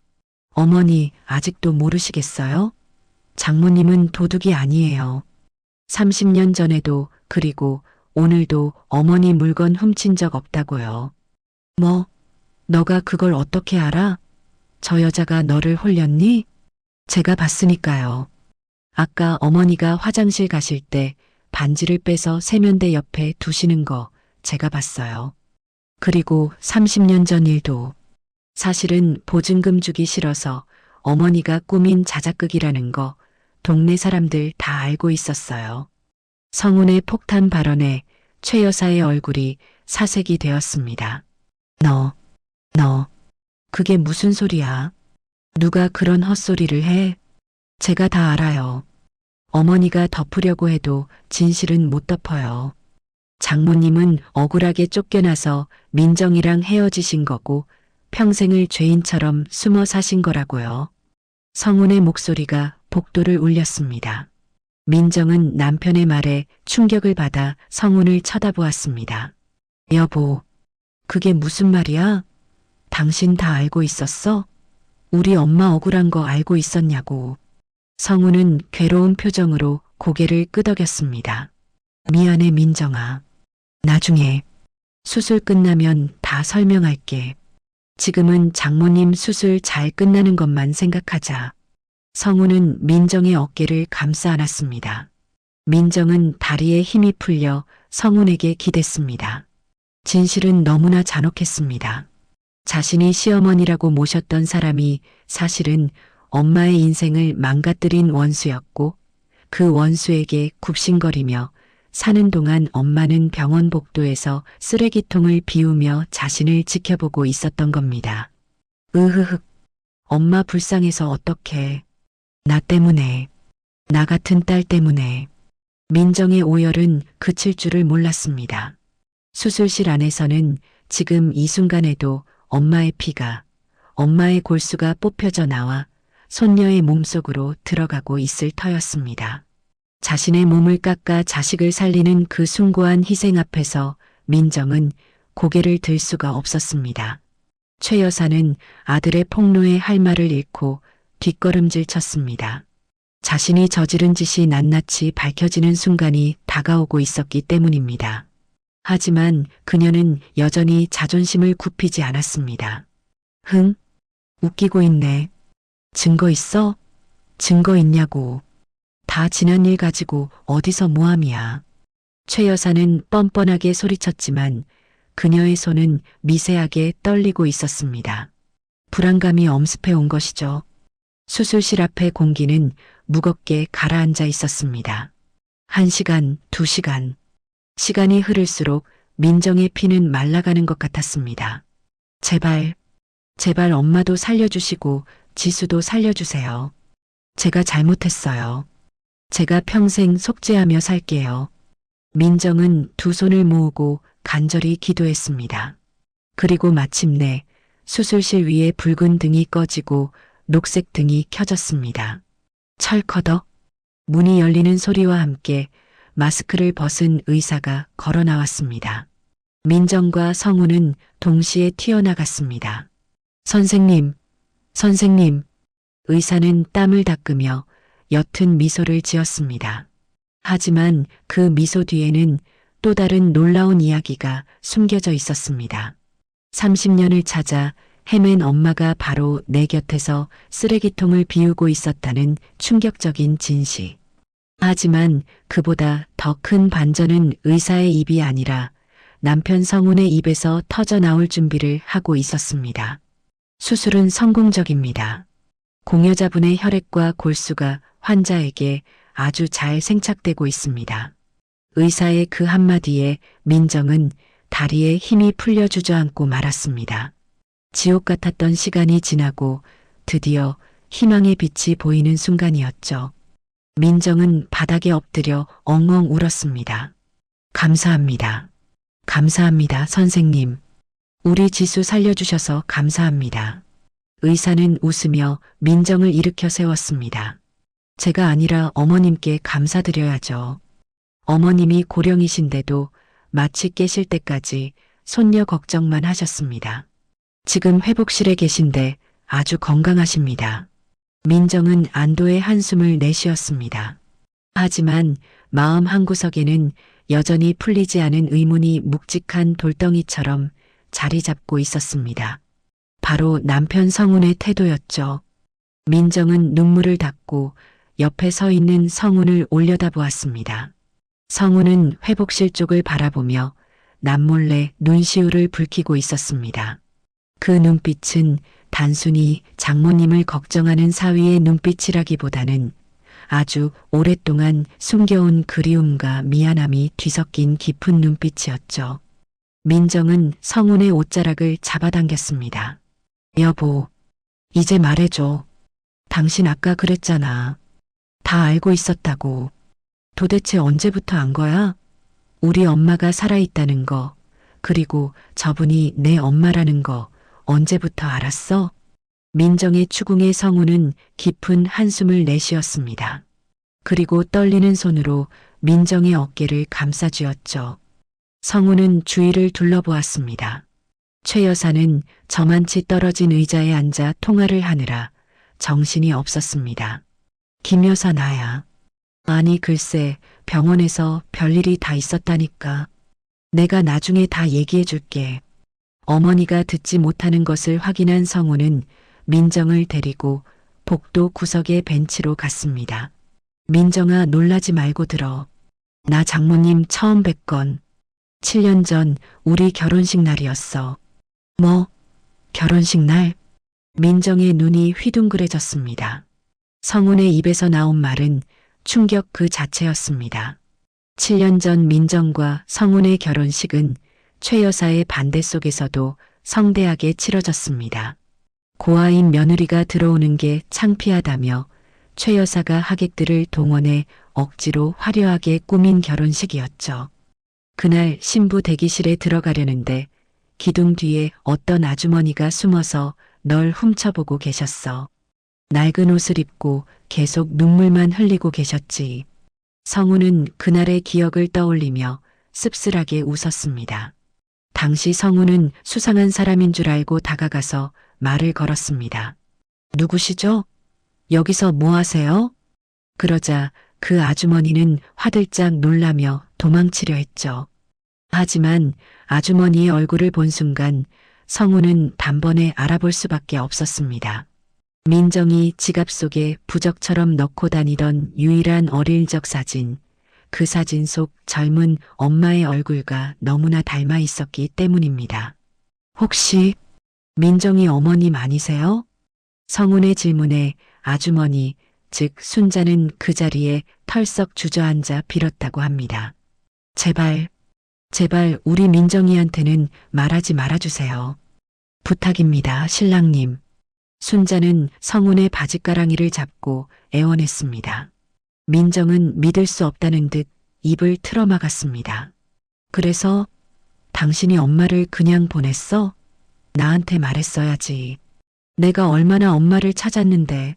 A: 어머니 아직도 모르시겠어요? 장모님은 도둑이 아니에요. 30년 전에도 그리고 오늘도 어머니 물건 훔친 적 없다고요. 뭐? 너가 그걸 어떻게 알아? 저 여자가 너를 홀렸니? 제가 봤으니까요. 아까 어머니가 화장실 가실 때 반지를 빼서 세면대 옆에 두시는 거 제가 봤어요. 그리고 30년 전 일도 사실은 보증금 주기 싫어서 어머니가 꾸민 자작극이라는 거 동네 사람들 다 알고 있었어요. 성훈의 폭탄 발언에 최 여사의 얼굴이 사색이 되었습니다. 너, 그게 무슨 소리야? 누가 그런 헛소리를 해? 제가 다 알아요. 어머니가 덮으려고 해도 진실은 못 덮어요. 장모님은 억울하게 쫓겨나서 민정이랑 헤어지신 거고 평생을 죄인처럼 숨어 사신 거라고요. 성훈의 목소리가 복도를 울렸습니다. 민정은 남편의 말에 충격을 받아 성훈을 쳐다보았습니다. 여보, 그게 무슨 말이야? 당신 다 알고 있었어? 우리 엄마 억울한 거 알고 있었냐고. 성훈은 괴로운 표정으로 고개를 끄덕였습니다. 미안해 민정아. 나중에 수술 끝나면 다 설명할게. 지금은 장모님 수술 잘 끝나는 것만 생각하자. 성훈은 민정의 어깨를 감싸 안았습니다. 민정은 다리에 힘이 풀려 성훈에게 기댔습니다. 진실은 너무나 잔혹했습니다. 자신이 시어머니라고 모셨던 사람이 사실은 엄마의 인생을 망가뜨린 원수였고 그 원수에게 굽신거리며 사는 동안 엄마는 병원 복도에서 쓰레기통을 비우며 자신을 지켜보고 있었던 겁니다. 으흐흑, 엄마 불쌍해서 어떡해. 나 때문에, 나 같은 딸 때문에. 민정의 오열은 그칠 줄을 몰랐습니다. 수술실 안에서는 지금 이 순간에도 엄마의 피가, 엄마의 골수가 뽑혀져 나와 손녀의 몸속으로 들어가고 있을 터였습니다. 자신의 몸을 깎아 자식을 살리는 그 숭고한 희생 앞에서 민정은 고개를 들 수가 없었습니다. 최 여사는 아들의 폭로에 할 말을 잃고 뒷걸음질 쳤습니다. 자신이 저지른 짓이 낱낱이 밝혀지는 순간이 다가오고 있었기 때문입니다. 하지만 그녀는 여전히 자존심을 굽히지 않았습니다. 흥? 웃기고 있네. 증거 있어? 증거 있냐고. 다 지난 일 가지고 어디서 모함이야. 최 여사는 뻔뻔하게 소리쳤지만 그녀의 손은 미세하게 떨리고 있었습니다. 불안감이 엄습해 온 것이죠. 수술실 앞의 공기는 무겁게 가라앉아 있었습니다. 1시간, 2시간. 시간이 흐를수록 민정의 피는 말라가는 것 같았습니다. 제발, 제발 엄마도 살려주시고 지수도 살려주세요. 제가 잘못했어요. 제가 평생 속죄하며 살게요. 민정은 두 손을 모으고 간절히 기도했습니다. 그리고 마침내 수술실 위에 붉은 등이 꺼지고 녹색 등이 켜졌습니다. 철커덕 문이 열리는 소리와 함께 마스크를 벗은 의사가 걸어 나왔습니다. 민정과 성우는 동시에 튀어나갔습니다. 선생님, 선생님. 의사는 땀을 닦으며 옅은 미소를 지었습니다. 하지만 그 미소 뒤에는 또 다른 놀라운 이야기가 숨겨져 있었습니다. 30년을 찾아 헤맨 엄마가 바로 내 곁에서 쓰레기통을 비우고 있었다는 충격적인 진실. 하지만 그보다 더 큰 반전은 의사의 입이 아니라 남편 성훈의 입에서 터져 나올 준비를 하고 있었습니다. 수술은 성공적입니다. 공여자분의 혈액과 골수가 환자에게 아주 잘 생착되고 있습니다. 의사의 그 한마디에 민정은 다리에 힘이 풀려 주저앉고 말았습니다. 지옥 같았던 시간이 지나고 드디어 희망의 빛이 보이는 순간이었죠. 민정은 바닥에 엎드려 엉엉 울었습니다. 감사합니다. 감사합니다, 선생님. 우리 지수 살려주셔서 감사합니다. 의사는 웃으며 민정을 일으켜 세웠습니다. 제가 아니라 어머님께 감사드려야죠. 어머님이 고령이신데도 마치 깨실 때까지 손녀 걱정만 하셨습니다. 지금 회복실에 계신데 아주 건강하십니다. 민정은 안도의 한숨을 내쉬었습니다. 하지만 마음 한구석에는 여전히 풀리지 않은 의문이 묵직한 돌덩이처럼 자리 잡고 있었습니다. 바로 남편 성훈의 태도였죠. 민정은 눈물을 닦고 옆에 서 있는 성훈을 올려다보았습니다. 성훈은 회복실 쪽을 바라보며 남몰래 눈시울을 붉히고 있었습니다. 그 눈빛은 단순히 장모님을 걱정하는 사위의 눈빛이라기보다는 아주 오랫동안 숨겨온 그리움과 미안함이 뒤섞인 깊은 눈빛이었죠. 민정은 성훈의 옷자락을 잡아당겼습니다. 여보, 이제 말해줘. 당신 아까 그랬잖아. 다 알고 있었다고. 도대체 언제부터 안 거야? 우리 엄마가 살아있다는 거, 그리고 저분이 내 엄마라는 거 언제부터 알았어? 민정의 추궁에 성우는 깊은 한숨을 내쉬었습니다. 그리고 떨리는 손으로 민정의 어깨를 감싸쥐었죠. 성우는 주위를 둘러보았습니다. 최 여사는 저만치 떨어진 의자에 앉아 통화를 하느라 정신이 없었습니다. 김 여사 나야. 아니 글쎄 병원에서 별일이 다 있었다니까. 내가 나중에 다 얘기해 줄게. 어머니가 듣지 못하는 것을 확인한 성우는 민정을 데리고 복도 구석의 벤치로 갔습니다. 민정아 놀라지 말고 들어. 나 장모님 처음 뵙건 7년 전 우리 결혼식 날이었어. 뭐? 결혼식 날? 민정의 눈이 휘둥그레졌습니다. 성훈의 입에서 나온 말은 충격 그 자체였습니다. 7년 전 민정과 성훈의 결혼식은 최 여사의 반대 속에서도 성대하게 치러졌습니다. 고아인 며느리가 들어오는 게 창피하다며 최 여사가 하객들을 동원해 억지로 화려하게 꾸민 결혼식이었죠. 그날 신부 대기실에 들어가려는데 기둥 뒤에 어떤 아주머니가 숨어서 널 훔쳐보고 계셨어. 낡은 옷을 입고 계속 눈물만 흘리고 계셨지. 성우는 그날의 기억을 떠올리며 씁쓸하게 웃었습니다. 당시 성우는 수상한 사람인 줄 알고 다가가서 말을 걸었습니다. 누구시죠? 여기서 뭐 하세요? 그러자 그 아주머니는 화들짝 놀라며 도망치려 했죠. 하지만 아주머니의 얼굴을 본 순간 성우는 단번에 알아볼 수밖에 없었습니다. 민정이 지갑 속에 부적처럼 넣고 다니던 유일한 어릴 적 사진, 그 사진 속 젊은 엄마의 얼굴과 너무나 닮아 있었기 때문입니다. 혹시 민정이 어머님 아니세요? 성운의 질문에 아주머니, 즉 순자는 그 자리에 털썩 주저앉아 빌었다고 합니다. 제발 우리 민정이한테는 말하지 말아주세요. 부탁입니다, 신랑님. 순자는 성운의 바짓가랑이를 잡고 애원했습니다. 민정은 믿을 수 없다는 듯 입을 틀어막았습니다. 그래서 당신이 엄마를 그냥 보냈어? 나한테 말했어야지. 내가 얼마나 엄마를 찾았는데.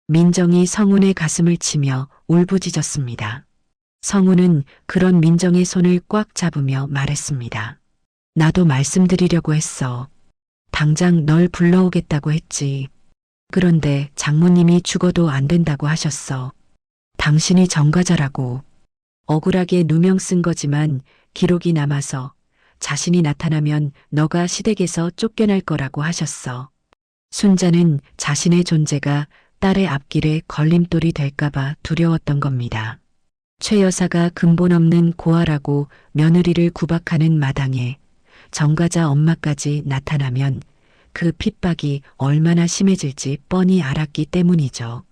A: 민정이 성운의 가슴을 치며 울부짖었습니다. 성운은 그런 민정의 손을 꽉 잡으며 말했습니다. 나도 말씀드리려고 했어. 당장 널 불러오겠다고 했지. 그런데 장모님이 죽어도 안 된다고 하셨어. 당신이 전과자라고. 억울하게 누명 쓴 거지만 기록이 남아서 자신이 나타나면 너가 시댁에서 쫓겨날 거라고 하셨어. 순자는 자신의 존재가 딸의 앞길에 걸림돌이 될까봐 두려웠던 겁니다. 최 여사가 근본 없는 고아라고 며느리를 구박하는 마당에 전과자 엄마까지 나타나면 그 핍박이 얼마나 심해질지 뻔히 알았기 때문이죠.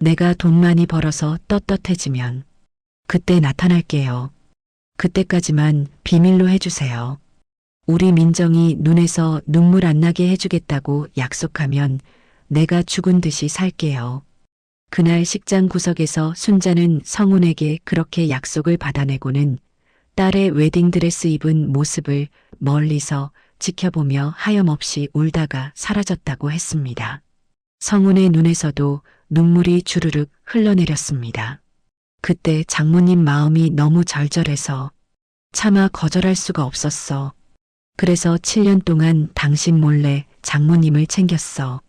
A: 내가 돈 많이 벌어서 떳떳해지면 그때 나타날게요. 그때까지만 비밀로 해주세요. 우리 민정이 눈에서 눈물 안 나게 해주겠다고 약속하면 내가 죽은 듯이 살게요. 그날 식장 구석에서 순자는 성운에게 그렇게 약속을 받아내고는 딸의 웨딩드레스 입은 모습을 멀리서 지켜보며 하염없이 울다가 사라졌다고 했습니다. 성운의 눈에서도 눈물이 주르륵 흘러내렸습니다. 그때 장모님 마음이 너무 절절해서 차마 거절할 수가 없었어. 그래서 7년 동안 당신 몰래 장모님을 챙겼어.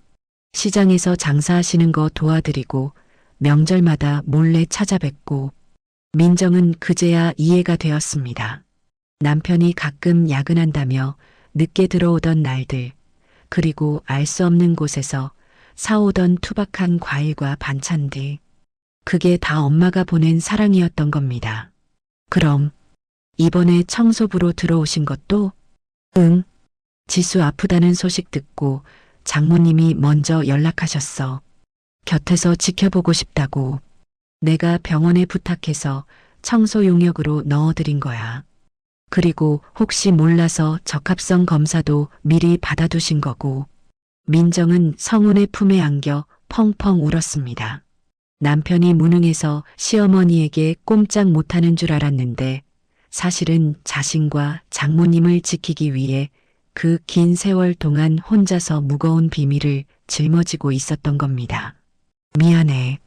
A: 시장에서 장사하시는 거 도와드리고 명절마다 몰래 찾아뵙고. 민정은 그제야 이해가 되었습니다. 남편이 가끔 야근한다며 늦게 들어오던 날들, 그리고 알 수 없는 곳에서 사오던 투박한 과일과 반찬들. 그게 다 엄마가 보낸 사랑이었던 겁니다. 그럼 이번에 청소부로 들어오신 것도? 응. 지수 아프다는 소식 듣고 장모님이 먼저 연락하셨어. 곁에서 지켜보고 싶다고. 내가 병원에 부탁해서 청소 용역으로 넣어드린 거야. 그리고 혹시 몰라서 적합성 검사도 미리 받아두신 거고. 민정은 성운의 품에 안겨 펑펑 울었습니다. 남편이 무능해서 시어머니에게 꼼짝 못하는 줄 알았는데 사실은 자신과 장모님을 지키기 위해 그 긴 세월 동안 혼자서 무거운 비밀을 짊어지고 있었던 겁니다. 미안해.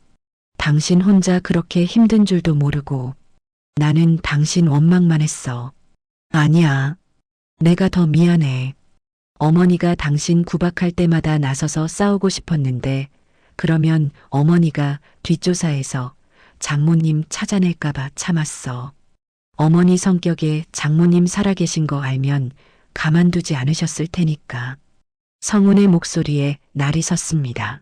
A: 당신 혼자 그렇게 힘든 줄도 모르고 나는 당신 원망만 했어. 아니야. 내가 더 미안해. 어머니가 당신 구박할 때마다 나서서 싸우고 싶었는데 그러면 어머니가 뒷조사해서 장모님 찾아낼까봐 참았어. 어머니 성격에 장모님 살아계신 거 알면 가만두지 않으셨을 테니까. 성운의 목소리에 날이 섰습니다.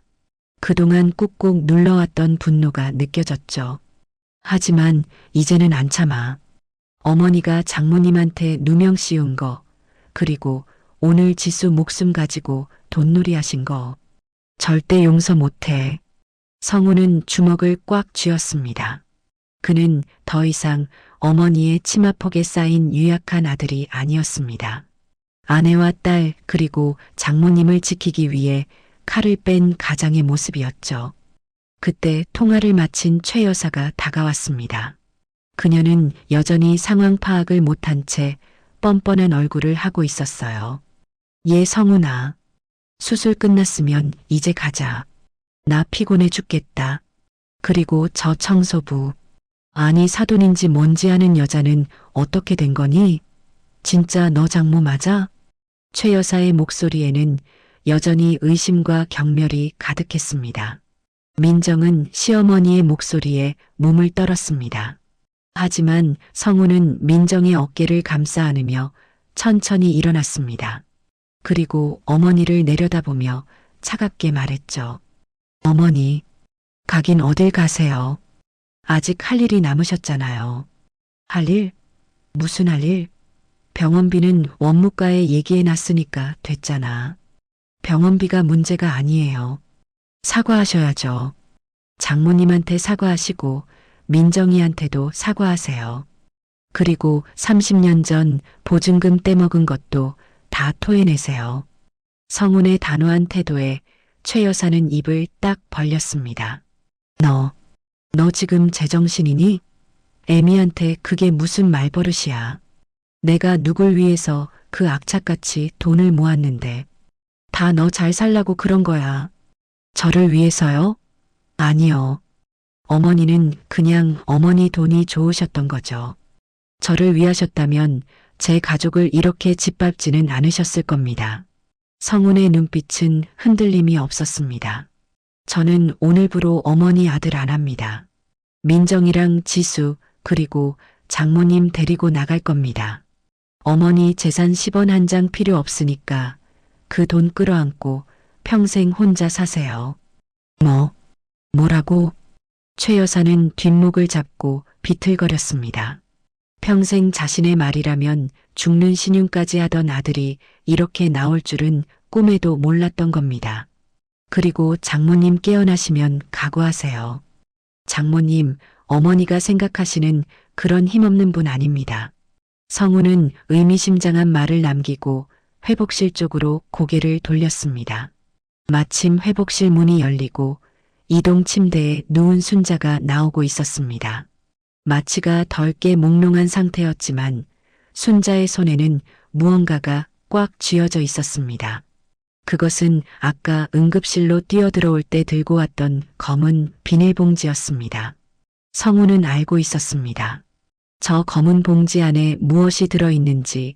A: 그동안 꾹꾹 눌러왔던 분노가 느껴졌죠. 하지만 이제는 안 참아. 어머니가 장모님한테 누명 씌운 거, 그리고 오늘 지수 목숨 가지고 돈놀이 하신 거 절대 용서 못해. 성우는 주먹을 꽉 쥐었습니다. 그는 더 이상 어머니의 치마폭에 쌓인 유약한 아들이 아니었습니다. 아내와 딸 그리고 장모님을 지키기 위해 칼을 뺀 가장의 모습이었죠. 그때 통화를 마친 최 여사가 다가왔습니다. 그녀는 여전히 상황 파악을 못한 채 뻔뻔한 얼굴을 하고 있었어요. 예, 성훈아. 수술 끝났으면 이제 가자. 나 피곤해 죽겠다. 그리고 저 청소부. 아니 사돈인지 뭔지 아는 여자는 어떻게 된 거니? 진짜 너 장모 맞아? 최 여사의 목소리에는 여전히 의심과 경멸이 가득했습니다. 민정은 시어머니의 목소리에 몸을 떨었습니다. 하지만 성우는 민정의 어깨를 감싸 안으며 천천히 일어났습니다. 그리고 어머니를 내려다보며 차갑게 말했죠. 어머니, 가긴 어딜 가세요? 아직 할 일이 남으셨잖아요. 할 일? 무슨 할 일? 병원비는 원무과에 얘기해 놨으니까 됐잖아. 병원비가 문제가 아니에요. 사과하셔야죠. 장모님한테 사과하시고 민정이한테도 사과하세요. 그리고 30년 전 보증금 떼먹은 것도 다 토해내세요. 성운의 단호한 태도에 최 여사는 입을 딱 벌렸습니다. 너 지금 제정신이니? 애미한테 그게 무슨 말버릇이야. 내가 누굴 위해서 그 악착같이 돈을 모았는데 다 너 잘 살라고 그런 거야. 저를 위해서요? 아니요. 어머니는 그냥 어머니 돈이 좋으셨던 거죠. 저를 위하셨다면 제 가족을 이렇게 짓밟지는 않으셨을 겁니다. 성운의 눈빛은 흔들림이 없었습니다. 저는 오늘부로 어머니 아들 안 합니다. 민정이랑 지수 그리고 장모님 데리고 나갈 겁니다. 어머니 재산 10원 한 장 필요 없으니까 그 돈 끌어안고 평생 혼자 사세요. 뭐라고? 최 여사는 뒷목을 잡고 비틀거렸습니다. 평생 자신의 말이라면 죽는 신용까지 하던 아들이 이렇게 나올 줄은 꿈에도 몰랐던 겁니다. 그리고 장모님 깨어나시면 각오하세요. 장모님, 어머니가 생각하시는 그런 힘없는 분 아닙니다. 성우는 의미심장한 말을 남기고 회복실 쪽으로 고개를 돌렸습니다. 마침 회복실 문이 열리고 이동 침대에 누운 순자가 나오고 있었습니다. 마취가 덜 깨 몽롱한 상태였지만 순자의 손에는 무언가가 꽉 쥐어져 있었습니다. 그것은 아까 응급실로 뛰어들어올 때 들고 왔던 검은 비닐봉지였습니다. 성우는 알고 있었습니다. 저 검은 봉지 안에 무엇이 들어있는지,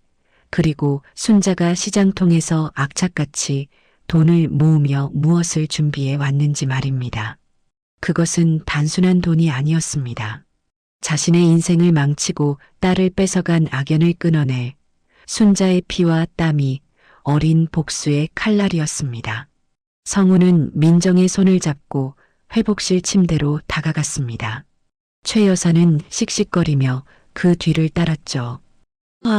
A: 그리고 순자가 시장통에서 악착같이 돈을 모으며 무엇을 준비해 왔는지 말입니다. 그것은 단순한 돈이 아니었습니다. 자신의 인생을 망치고 딸을 뺏어간 악연을 끊어내 순자의 피와 땀이 어린 복수의 칼날이었습니다. 성우는 민정의 손을 잡고 회복실 침대로 다가갔습니다. 최 여사는 씩씩거리며 그 뒤를 따랐죠.